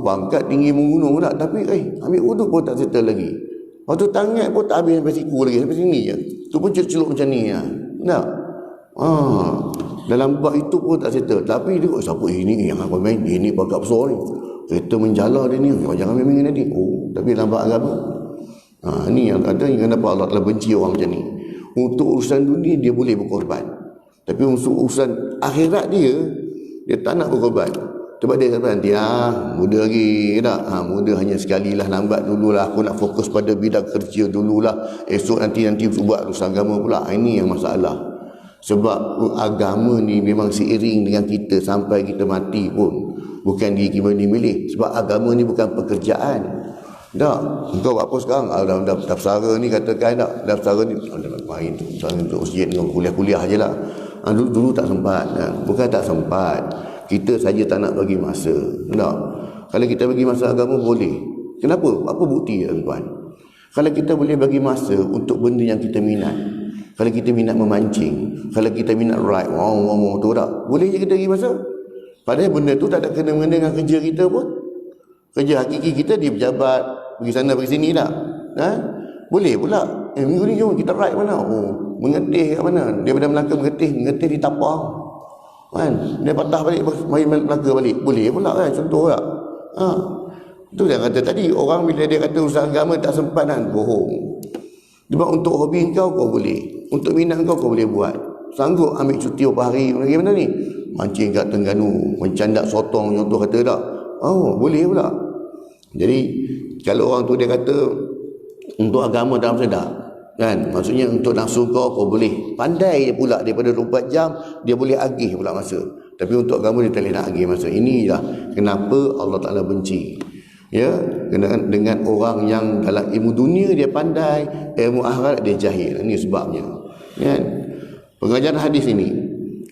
Pangkat tinggi menggunung tak, tapi ambil wuduk pun tak settle lagi. Waktu tangan pun tak habis sampai siku lagi, sampai sini je. Tu pun celup macam ni ya. Tak? Dalam bab itu pun tak settle. Tapi dia kata, siapa ini yang apa main? Ini pakar besar ni. Kereta menjala dia ni. Jangan main-main nanti. Tapi dalam bab agama. Ni yang ada yang kenapa Allah telah benci orang macam ni. Untuk urusan dunia dia boleh berkorban. Tapi untuk urusan akhirat dia tak nak berkorban. Sebab dia kata nanti muda lagi tak? Muda hanya sekali lah, lambat dululah, aku nak fokus pada bidang kerja dululah, esok nanti buat urusan agama pula. Ini yang masalah. Sebab agama ni memang seiring dengan kita sampai kita mati pun. Bukan diri kita milih. Sebab agama ni bukan pekerjaan. Tak, engkau buat apa sekarang? Dafsara ni katakan tak, dafsara ni nak main untuk masjid, kuliah-kuliah je lah. Dulu tak sempat. Bukan tak sempat, kita saja tak nak bagi masa. Tak? Kalau kita bagi masa agama boleh. Kenapa? Apa bukti tuan? Kalau kita boleh bagi masa untuk benda yang kita minat, kalau kita minat memancing, kalau kita minat ride, tu tak, boleh je kita bagi masa. Padahal benda tu tak ada kena-mengena dengan kerja kita pun. Kerja hakiki kita di pejabat, pergi sana pergi sini tak? Boleh pula. Minggu ni jom kita ride mana? Mengetih kat mana? Daripada Melaka mengetih di Tapah. Kan? Dia patah balik, mari Melaka balik. Boleh pula kan? Contoh tak? Itu yang kata tadi, orang bila dia kata urusan agama tak sempat kan? Bohong. Sebab untuk hobi kau boleh. Untuk minat kau boleh buat. Sanggup ambil cuti beberapa hari bagaimana ni? Mancing kat Terengganu, mencandak sotong, contoh kata tak? Boleh pula. Jadi kalau orang tu dia kata untuk agama dalam sedar, kan? Maksudnya untuk nafsu kau boleh. Pandai dia pula, daripada 24 jam dia boleh agih pula masa. Tapi untuk agama dia tak boleh nak agih masa. Inilah kenapa Allah Ta'ala benci. Ya, dengan orang yang dalam ilmu dunia dia pandai, ilmu akhirat dia jahil. Ini sebabnya. Kan? Pengajaran hadis ini,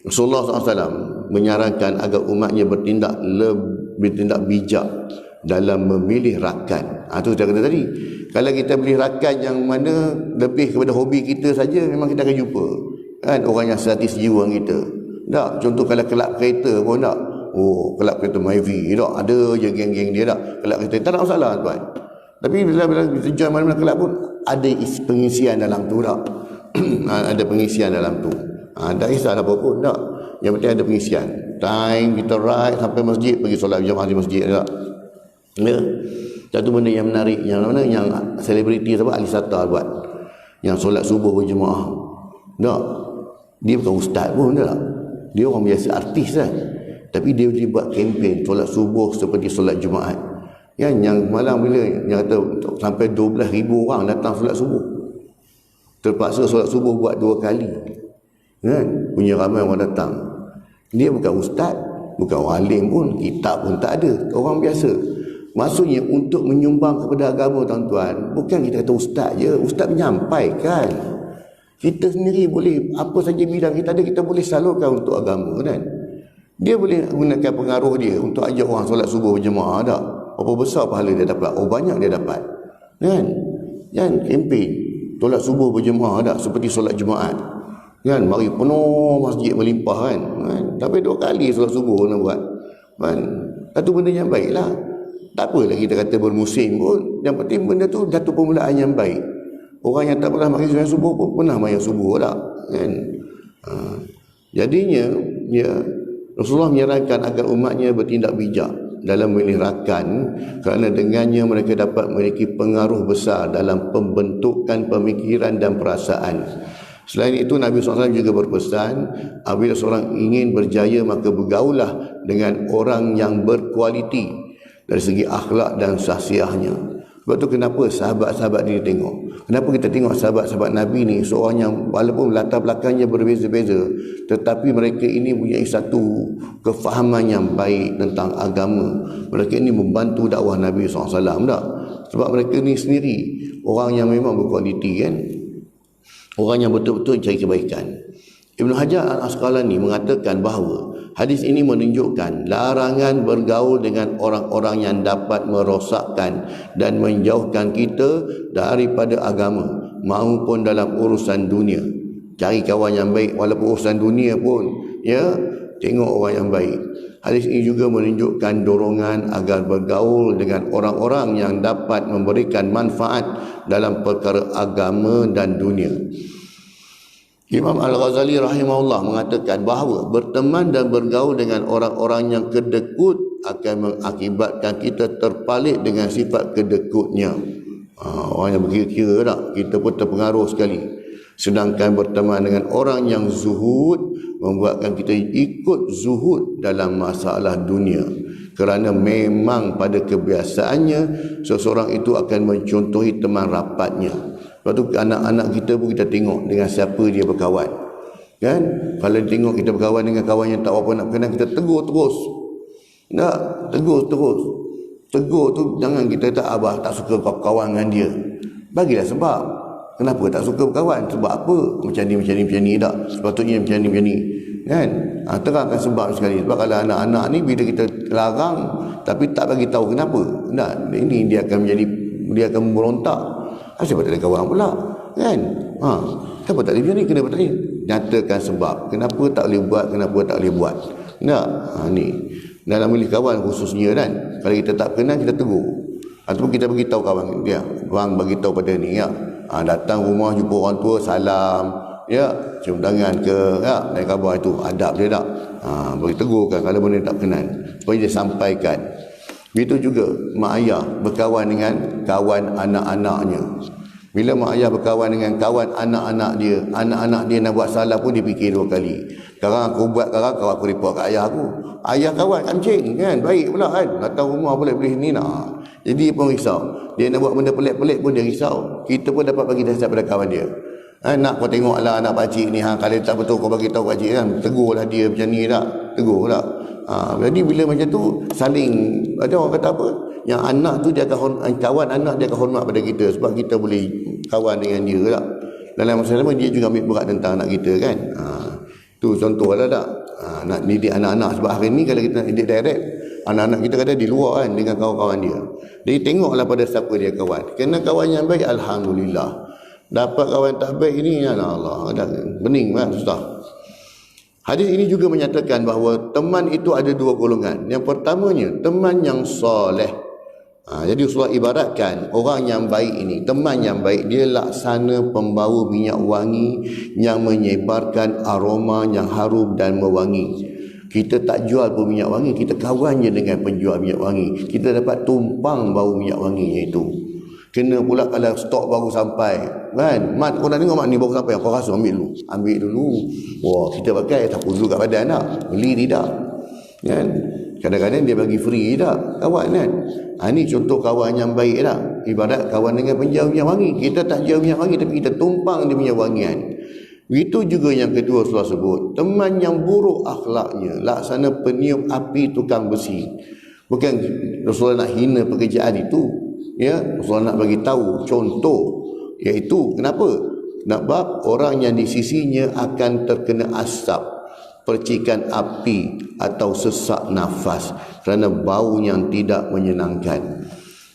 Rasulullah SAW menyarankan agar umatnya bertindak bijak dalam memilih rakan. Itu saya kata tadi. Kalau kita pilih rakan yang mana lebih kepada hobi kita saja, memang kita akan jumpa kan orang yang seratis jiwa dengan kita. Tak? Contoh kalau kelab kereta pun tak. Kelab kereta Myvi tak? Ada je geng-geng dia tak? Kelab kereta tak ada masalah tuan. Tapi bila kita join mana-mana kelab pun ada pengisian dalam tu tak? Ada pengisian dalam tu. Tak kisah apa pun tak? Yang penting ada pengisian. Time kita ride sampai masjid, pergi solat berjamaah di masjid tak? Ya. Satu benda yang menarik, yang mana yang selebriti apa Ali Sattar buat, yang solat subuh berjemaah. Tak, dia bukan ustaz pun tak. Dia orang biasa, artis kan. Tapi dia buat kempen solat subuh seperti solat Jumaat. Yang malam bila yang kata sampai 12,000 orang datang solat subuh. Terpaksa solat subuh buat 2 kali. Kan? Punya ramai orang datang. Dia bukan ustaz, bukan alim pun, kitab pun tak ada. Orang biasa. Maksudnya untuk menyumbang kepada agama tuan-tuan, bukan kita kata ustaz je. Ustaz menyampaikan. Kita sendiri boleh, apa saja bidang kita ada, kita boleh salurkan untuk agama kan. Dia boleh gunakan pengaruh dia untuk ajak orang solat subuh berjemaah tak? Apa besar pahala dia dapat? Banyak dia dapat. Kan? Kempen solat subuh berjemaah tak? Seperti solat Jumaat. Kan? Mari penuh masjid melimpah kan? Tapi 2 kali solat subuh nak buat. Kan? Satu benda yang baiklah. Tak apalah kita kata bermusim pun. Yang penting benda tu satu permulaan yang baik. Orang yang tak pernah mari solat subuh pun pernah mari subuh tak? Kan? Jadinya Rasulullah menyarankan agar umatnya bertindak bijak dalam memilih rakan, kerana dengannya mereka dapat memiliki pengaruh besar dalam pembentukan pemikiran dan perasaan. Selain itu, Nabi SAW juga berpesan, apabila seorang ingin berjaya, maka bergaullah dengan orang yang berkualiti dari segi akhlak dan sahsiahnya. Sebab tu kenapa sahabat-sahabat ni tengok. Kenapa kita tengok sahabat-sahabat Nabi ni, seorang yang walaupun latar belakangnya berbeza-beza, tetapi mereka ini punya satu kefahaman yang baik tentang agama. Mereka ini membantu dakwah Nabi SAW tak? Sebab mereka ni sendiri orang yang memang berkualiti kan. Orang yang betul-betul cari kebaikan. Ibn Hajar Al-Asqalani mengatakan bahawa hadis ini menunjukkan larangan bergaul dengan orang-orang yang dapat merosakkan dan menjauhkan kita daripada agama maupun dalam urusan dunia. Cari kawan yang baik walaupun urusan dunia pun, ya, tengok orang yang baik. Hadis ini juga menunjukkan dorongan agar bergaul dengan orang-orang yang dapat memberikan manfaat dalam perkara agama dan dunia. Imam Al-Ghazali rahimahullah mengatakan bahawa berteman dan bergaul dengan orang-orang yang kedekut akan mengakibatkan kita terpalit dengan sifat kedekutnya. Orang yang berkira-kira tak, kita pun terpengaruh sekali. Sedangkan berteman dengan orang yang zuhud membuatkan kita ikut zuhud dalam masalah dunia. Kerana memang pada kebiasaannya seseorang itu akan mencontohi teman rapatnya. Lepas tu anak-anak kita pun kita tengok dengan siapa dia berkawan. Kan? Kalau tengok kita berkawan dengan kawan yang tak apa nak kenal, kita tegur terus. Tak, tegur terus. Tegur tu jangan kita tak abah tak suka kawan dengan dia. Bagilah sebab. Kenapa tak suka berkawan? Sebab apa? Macam ni tak. Sepatutnya macam ni. Kan? Terangkan sebab sekali. Sebab kalau anak-anak ni bila kita larang tapi tak bagi tahu kenapa. Nah, ini dia akan memberontak. Kenapa tak ada kawan pula? Kan? Kenapa tak boleh macam ni? Kenapa tak boleh? Nyatakan sebab. Kenapa tak boleh buat? Kenapa tak boleh buat? Ni. Dalam milih kawan khususnya kan. Kalau kita tak kenal, kita tegur. Ataupun kita beritahu kawan dia. Bang beritahu pada ni ya. Datang rumah jumpa orang tua, salam. Ya. Cium tangan ke. Ya. Dan khabar itu. Adab dia tak. Bagi tegurkan kalau benda tak kenal. Supaya dia sampaikan. Begitu juga mak ayah berkawan dengan kawan anak-anaknya. Bila mak ayah berkawan dengan kawan anak-anak dia nak buat salah pun dia fikir dua kali. Sekarang aku buat sekarang, kalau aku report kat ayah aku. Ayah kawan kancing kan, baik pula kan. Datang rumah boleh ni nak. Jadi dia pun risau. Dia nak buat benda pelik-pelik pun dia risau. Kita pun dapat bagi nasihat pada kawan dia. Nak kau tengoklah anak pakcik ni, kalau tak betul kau bagi tahu pakcik kan. Tegurlah dia macam ni tak. Tegur tak. Jadi bila macam tu saling, ada orang kata apa, yang anak tu dia akan kawan anak dia akan hormat pada kita sebab kita boleh kawan dengan dia tak. Dalam masa sama dia juga ambil berat tentang anak kita kan. Tu contoh lah tak. Nak didik anak-anak sebab hari ni kalau kita nak didik direct, anak-anak kita kadang di luar kan dengan kawan-kawan dia. Jadi tengoklah pada siapa dia kawan. Kena kawan yang baik, alhamdulillah. Dapat kawan tak baik ini, ya Allah, bening kan, susah. Hadis ini juga menyatakan bahawa teman itu ada dua golongan. Yang pertamanya, teman yang soleh. Jadi Rasulullah ibaratkan orang yang baik ini, teman yang baik, dia laksana pembawa minyak wangi yang menyebarkan aroma yang harum dan mewangi. Kita tak jual pun minyak wangi, kita kawan je dengan penjual minyak wangi. Kita dapat tumpang bau minyak wanginya itu. Kena pula kalau stok baru sampai kan, mat kau nak tengok mat ni baru sampai, kau rasa ambil dulu. Wah, kita pakai tak perlu kat badan tak, beli tidak kan. Kadang-kadang dia bagi free tak kawan kan. Ini contoh kawan yang baik tak. Ibarat kawan dengan penjual minyak wangi, kita tak jual minyak wangi tapi kita tumpang dia minyak wangian. Begitu juga yang kedua Rasulullah sebut, teman yang buruk akhlaknya laksana peniup api tukang besi. Bukan Rasulullah nak hina pekerjaan itu, ya, Rasulullah nak bagi tahu contoh, iaitu kenapa? Sebab orang yang di sisinya akan terkena asap, percikan api atau sesak nafas kerana bau yang tidak menyenangkan.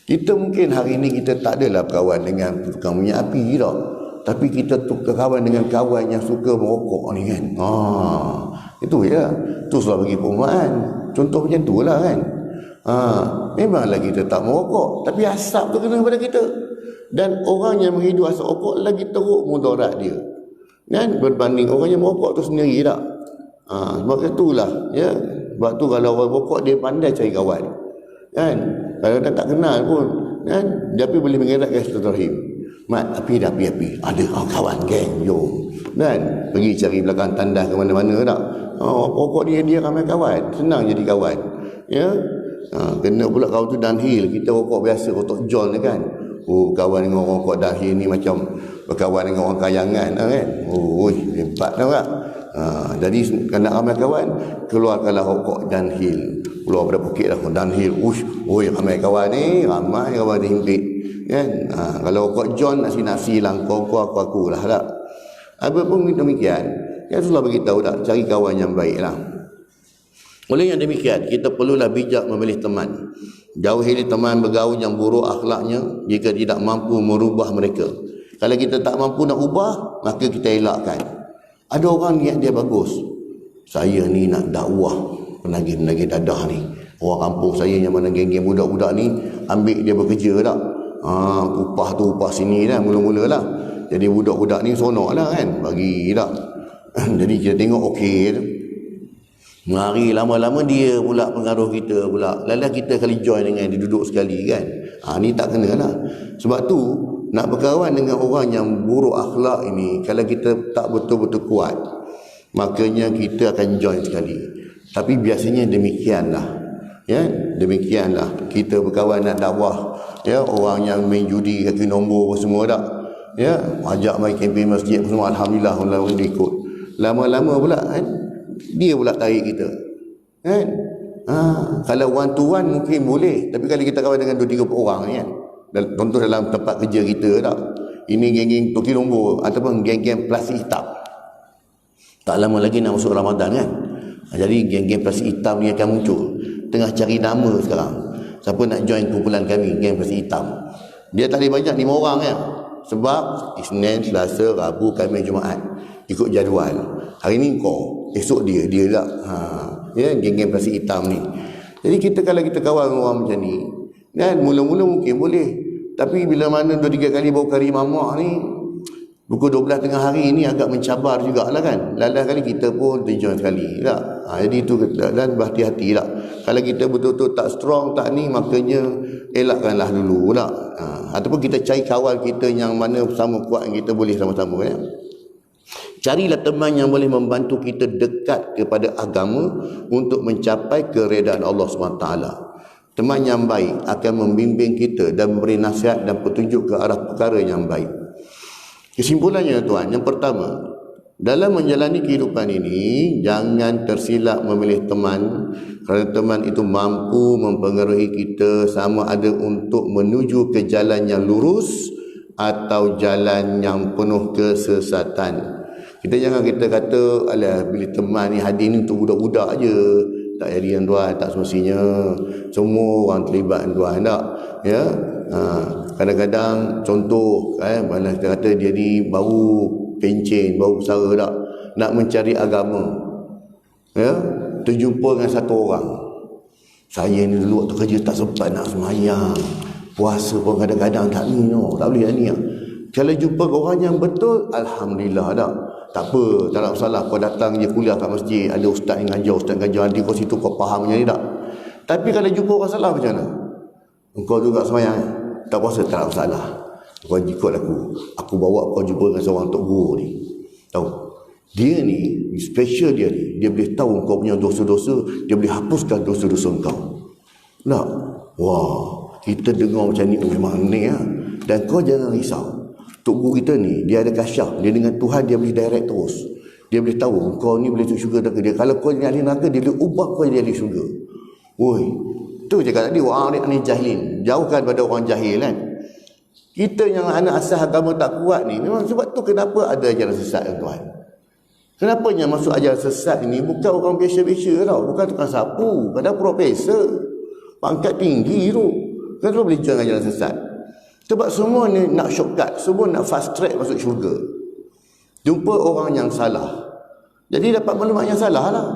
Kita mungkin hari ini kita tak adalah berkawan dengan tukang minyak api tak, tapi kita kawan dengan kawan yang suka merokok ni kan. Itu ya, tu Rasulullah bagi perumpamaan. Contoh macam tu lah kan. Memanglah kita tak merokok, tapi asap tu kena kepada kita. Dan orang yang menghidup asap rokok lagi teruk mudarat dia kan, berbanding orang yang merokok tu sendiri tak. Sebab itulah ya. Sebab tu kalau orang merokok dia pandai cari kawan kan. Kalau dia tak kenal pun kan, tapi boleh mengeratkan silaturahim. Mat, api ada kawan geng jom kan, pergi cari belakang tandas ke mana-mana tak. Pokok dia ramai kawan, senang jadi kawan ya. Kena pula kau tu downhill, kita rokok biasa, rokok John kan. Berkawan dengan orang rokok downhill ni macam berkawan dengan orang kayangan kan. Hebat tak. Jadi kena ramai kawan, keluarkanlah rokok downhill, keluar pada poket lah downhill. Ramai kawan ni, ramai kawan ni himpit kan. Kalau rokok John nasi-nasi lah, kau aku lah tak. Apa pun demikian Rasulullah beritahu tak, cari kawan yang baik lah. Oleh yang demikian, kita perlulah bijak memilih teman. Jauhi teman bergaul yang buruk akhlaknya jika tidak mampu merubah mereka. Kalau kita tak mampu nak ubah, maka kita elakkan. Ada orang niat dia bagus. Saya ni nak dakwah penagih-penagih dadah ni. Orang kampung saya yang mana geng-geng budak-budak ni ambil dia bekerja tak. Upah tu upah sini dah mula-mula lah. Jadi budak-budak ni sonok lah kan, bagi tak. Jadi kita tengok okey tu. Mari lama-lama dia pula pengaruh kita pula. Lala kita kali join dengan dia duduk sekali kan. Ni tak kena lah. Sebab tu nak berkawan dengan orang yang buruk akhlak ini, kalau kita tak betul-betul kuat, makanya kita akan join sekali. Tapi biasanya demikianlah. Ya, demikianlah kita berkawan nak dakwah. Ya, orang yang main judi kaki nombor semua tak. Ya, ajak mai kempen masjid semua, alhamdulillah orang ikut. Lama-lama pula kan, dia pula tarik kita kan. Kalau one to one mungkin boleh, tapi kalau kita kawan dengan 2-3 orang ni kan, contoh dalam tempat kerja kita tak, ini geng-geng toki nombor ataupun geng-geng plastik hitam, tak lama lagi nak masuk Ramadan kan. Jadi geng-geng plastik hitam ni akan muncul. Tengah cari nama sekarang, siapa nak join kumpulan kami geng plastik hitam. Dia tak ada banyak, 5 orang ya. Sebab Isnin, Selasa, Rabu, Khamis, Jumaat ikut jadual. Hari ni kau, esok dia tak. Ya, geng-geng plastik hitam ni. Jadi kita kalau kita kawan orang macam ni, dan mula-mula mungkin boleh, tapi bila mana 2-3 kali baru kari mamak ni, pukul 12 tengah hari ni agak mencabar jugalah kan. Lalas kali kita pun terjoin sekali tak. Jadi itu dan berhati-hati tak. Kalau kita betul-betul tak strong tak ni, makanya elakkanlah dulu tak. Ataupun kita cari kawan kita yang mana sama kuat yang kita boleh sama-sama ya. Carilah teman yang boleh membantu kita dekat kepada agama untuk mencapai keredaan Allah SWT. Teman yang baik akan membimbing kita dan memberi nasihat dan petunjuk ke arah perkara yang baik. Kesimpulannya tuan, yang pertama, dalam menjalani kehidupan ini, jangan tersilap memilih teman, kerana teman itu mampu mempengaruhi kita sama ada untuk menuju ke jalan yang lurus atau jalan yang penuh kesesatan. Kita jangan kita kata, alah bila teman ni hadir ni untuk budak-budak je. Tak jadi tuan, tak semestinya. Semua orang terlibat tuan tak. Ya. Kadang-kadang contoh mana kita kata dia ni baru pencen, baru bersara tak, nak mencari agama. Ya, terjumpa dengan satu orang. Saya ni dulu waktu kerja tak sempat nak sembahyang. Puasa pun kadang-kadang tak ni no, tak boleh ni. Kalau jumpa orang yang betul, alhamdulillah tak. Tak apa, tak ada masalah. Kau datang je kuliah kat masjid, ada ustaz yang ngajar, ustaz ngajar, nanti kau situ kau faham macam ni tak. Tapi kalau jumpa orang salah macam mana? Engkau juga sembahyang, tak puasa, tak ada masalah. Kau ikut aku bawa kau jumpa dengan seorang tok guru ni. Tahu? Dia ni, special dia ni, dia boleh tahu kau punya dosa-dosa, dia boleh hapuskan dosa-dosa kau. Tak? Wah, kita dengar macam ni memang aneh lah. Dan kau jangan risau. Tok guru kita ni, dia ada kasyaf. Dia dengan Tuhan, dia boleh direct terus. Dia boleh tahu, kau ni boleh masuk syurga tak. Dia, kalau kau ni ahli neraka, dia boleh ubah kau jadi ahli syurga. Woi, tu cakap tadi, orang ni jahilin. Jauhkan pada orang jahil kan. Kita yang anak asas agama tak kuat ni, memang sebab tu kenapa ada ajaran sesat tuan. Kenapa yang masuk ajaran sesat ni bukan orang biasa-biasa tau. Bukan tukang sapu, kadang profesor. Pangkat tinggi tu. Kenapa boleh join ajaran sesat? Sebab semua ni nak shortcut, semua nak fast track masuk syurga. Jumpa orang yang salah, jadi dapat maklumat yang salah lah.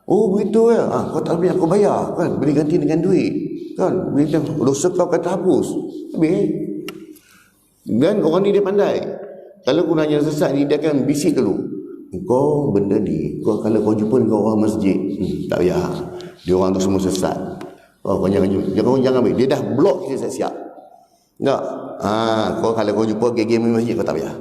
Oh begitu ya, kau tak boleh aku bayar kan, boleh ganti dengan duit kan, boleh dosa kau kata hapus. Habis. Dan orang ni dia pandai. Kalau gunanya sesat ni, dia akan bisik dulu. Kau benda ni, kalau kau jumpa dengan orang masjid, tak payah, dia orang tu semua sesat. Kau jangan ambil. Dia dah block kita siap-siap. Tak. Kau kalau kau jumpa geng-geng masjid, kau tak payah.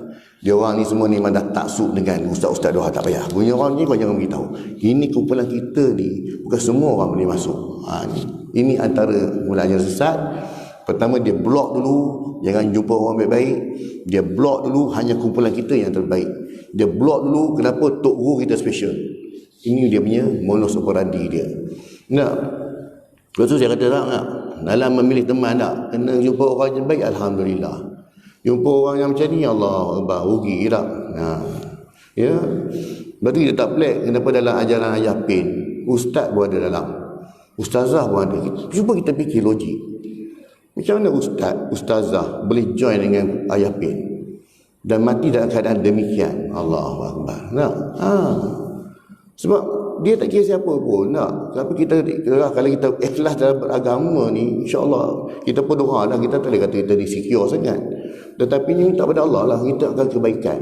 Dia orang ni semua ni memang dah taksub dengan ustaz-ustaz doa, tak payah. Punya orang ni kau jangan beritahu. Ini kumpulan kita ni, bukan semua orang boleh masuk. Ini antara mulanya sesat. Pertama, dia block dulu, jangan jumpa orang baik-baik. Dia block dulu hanya kumpulan kita yang terbaik. Dia block dulu kenapa tok guru kita special. Ini dia punya modus operandi dia. Nak. Lepas tu saya kata tak nak. Dalam memilih teman tak, kena jumpa orang yang baik, alhamdulillah. Jumpa orang yang macam ni, Allah Akbar, rugi tak. Ya. Berarti kita tak pelik kenapa dalam ajaran Ayah Pin, ustaz pun ada dalam, ustazah pun ada. Cuba kita fikir logik. Macam mana ustazah boleh join dengan Ayah Pin dan mati dalam keadaan demikian? Allahu Akbar. Sebab dia tak kira siapa pun, tapi kita kalau kita ikhlas dalam beragama ni, insya-Allah kita pun doa dah, kita tak boleh kata kita insecure sangat. Tetapi ni minta pada Allah lah, kita akan kebaikan.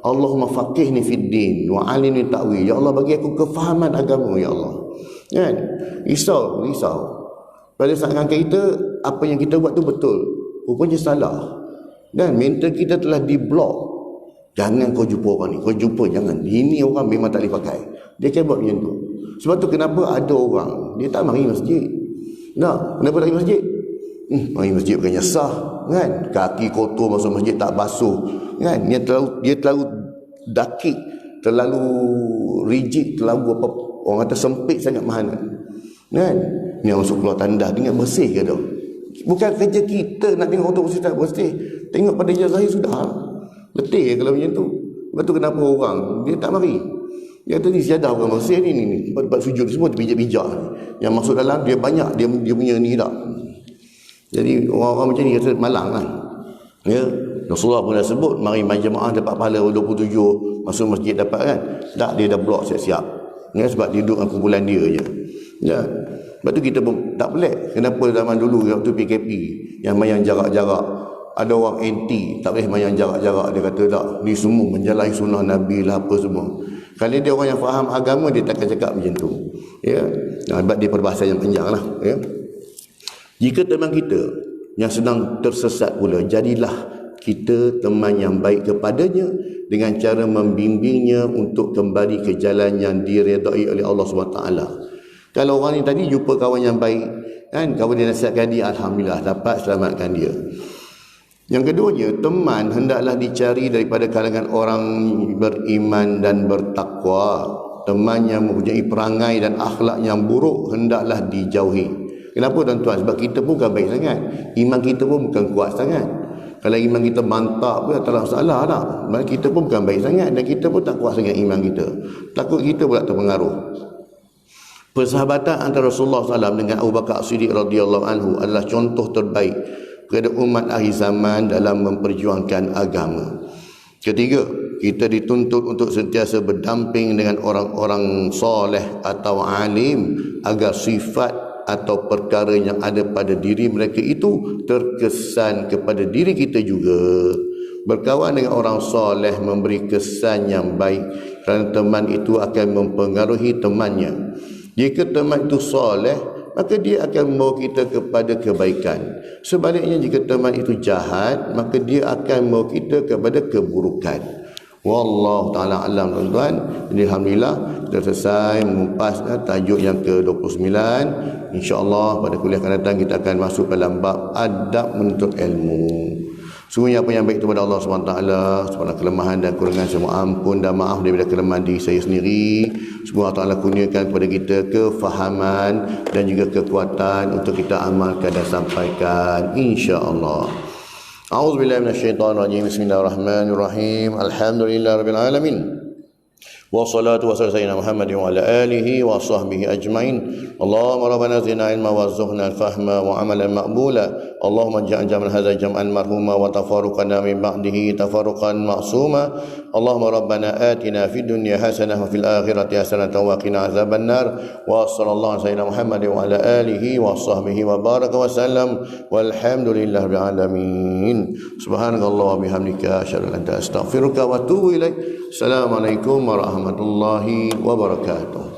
Allahumma faqihni fid din wa alimni ta'wil. Ya Allah, bagi aku kefahaman agama, ya Allah. Kan? Risau. Pada saat kita apa yang kita buat tu betul, rupanya salah. Dan mental kita telah diblok. Jangan kau jumpa orang ni, kau jumpa jangan. Ini orang memang tak boleh pakai. Dia akan buat macam tu. Sebab tu kenapa ada orang dia tak mari masjid. Kenapa tak mari masjid? Mari masjid bukannya sah, kan? Kaki kotor masuk masjid tak basuh, kan? Dia terlalu dakik, terlalu rigid, terlalu apa orang kata sempit sangat mahanan. Kan? Ni masuk keluar tandas dengan bersih ke tu? Bukan kerja kita nak tengok orang bersih tak bersih. Tengok pada zahir sudah. Letih kalau macam tu. Sebab tu kenapa orang dia tak mari. Dia kata ni siadah bukan bersih ni. Tempat sujud semua terpijak-pijak. Yang masuk dalam dia banyak, dia punya ni tak. Jadi orang-orang macam ni kata malang kan. Ya. Rasulullah pun dah sebut mari main jemaah dapat pahala 27 masuk masjid dapat kan. Tak, dia dah blok siap-siap. Ya, sebab dia duduk dengan kumpulan dia je. Ya. Sebab tu kita pun tak pelik. Kenapa zaman dulu waktu PKP yang main jarak-jarak, ada orang anti tak boleh main jarak-jarak. Dia kata tak, ni semua menjalani sunnah Nabi lah apa semua. Kalau dia orang yang faham agama, dia takkan cakap macam tu. Ya. Sebab dia perbahasan yang panjang lah. Ya. Jika teman kita yang sedang tersesat pula, jadilah kita teman yang baik kepadanya dengan cara membimbingnya untuk kembali ke jalan yang diredai oleh Allah SWT. Kalau orang ni tadi jumpa kawan yang baik, kan, kawan dia nasihatkan dia, alhamdulillah dapat selamatkan dia. Yang keduanya, teman hendaklah dicari daripada kalangan orang beriman dan bertakwa. Teman yang mempunyai perangai dan akhlak yang buruk hendaklah dijauhi. Kenapa tuan-tuan? Sebab kita pun bukan baik sangat, iman kita pun bukan kuat sangat. Kalau iman kita mantap pun tak ada masalah tak. Sebab kita pun bukan baik sangat dan kita pun tak kuat sangat iman kita. Takut kita pula terpengaruh. Persahabatan antara Rasulullah SAW dengan Abu Bakar As-Siddiq radhiyallahu anhu adalah contoh terbaik kepada umat akhir zaman dalam memperjuangkan agama. Ketiga, kita dituntut untuk sentiasa berdamping dengan orang-orang soleh atau alim agar sifat atau perkara yang ada pada diri mereka itu terkesan kepada diri kita juga. Berkawan dengan orang soleh memberi kesan yang baik kerana teman itu akan mempengaruhi temannya. Jika teman itu soleh, maka dia akan membawa kita kepada kebaikan. Sebaliknya jika teman itu jahat, maka dia akan membawa kita kepada keburukan. Wallahu ta'ala alam, tuan-tuan. Jadi alhamdulillah kita selesai mengupas tajuk yang ke-29. InsyaAllah pada kuliah akan datang kita akan masuk dalam bab adab menuntut ilmu. Sungguhnya apa yang baik itu pada Allah SWT, sebenarnya kelemahan dan kurangan semua ampun dan maaf daripada kelemahan diri saya sendiri. Semoga Allah Ta'ala kurniakan kepada kita kefahaman dan juga kekuatan untuk kita amalkan dan sampaikan, insya-Allah. A'udzubillahi minasyaitonirrajim. Bismillahirrahmanirrahim. Alhamdulillahirabbil alamin. Wassalatu wassalamu ala sayyidina Muhammadin wa ala alihi wa sahbihi ajmain. Allahumma rabbana zidna ilma warzuqna al-fahma wa amalan maqbula. Allahumma ij'al jam'an hadza jam'an marhuma wa tafarruqana min ba'dihi tafarruqan ma'suma. Allahumma rabbana atina fid dunya hasanah wa fil akhirati hasanah wa qina azaban nar. Wa sallallahu ala sayyidina Muhammadin wa ala alihi wa sahbihi wa baraka wa sallam. Walhamdulillahi rabbil alamin. Subhanallahi wa bihamdika asyhadu an la ilaha illa anta astaghfiruka wa atubu ilaik. Assalamualaikum warahmatullahi wabarakatuh.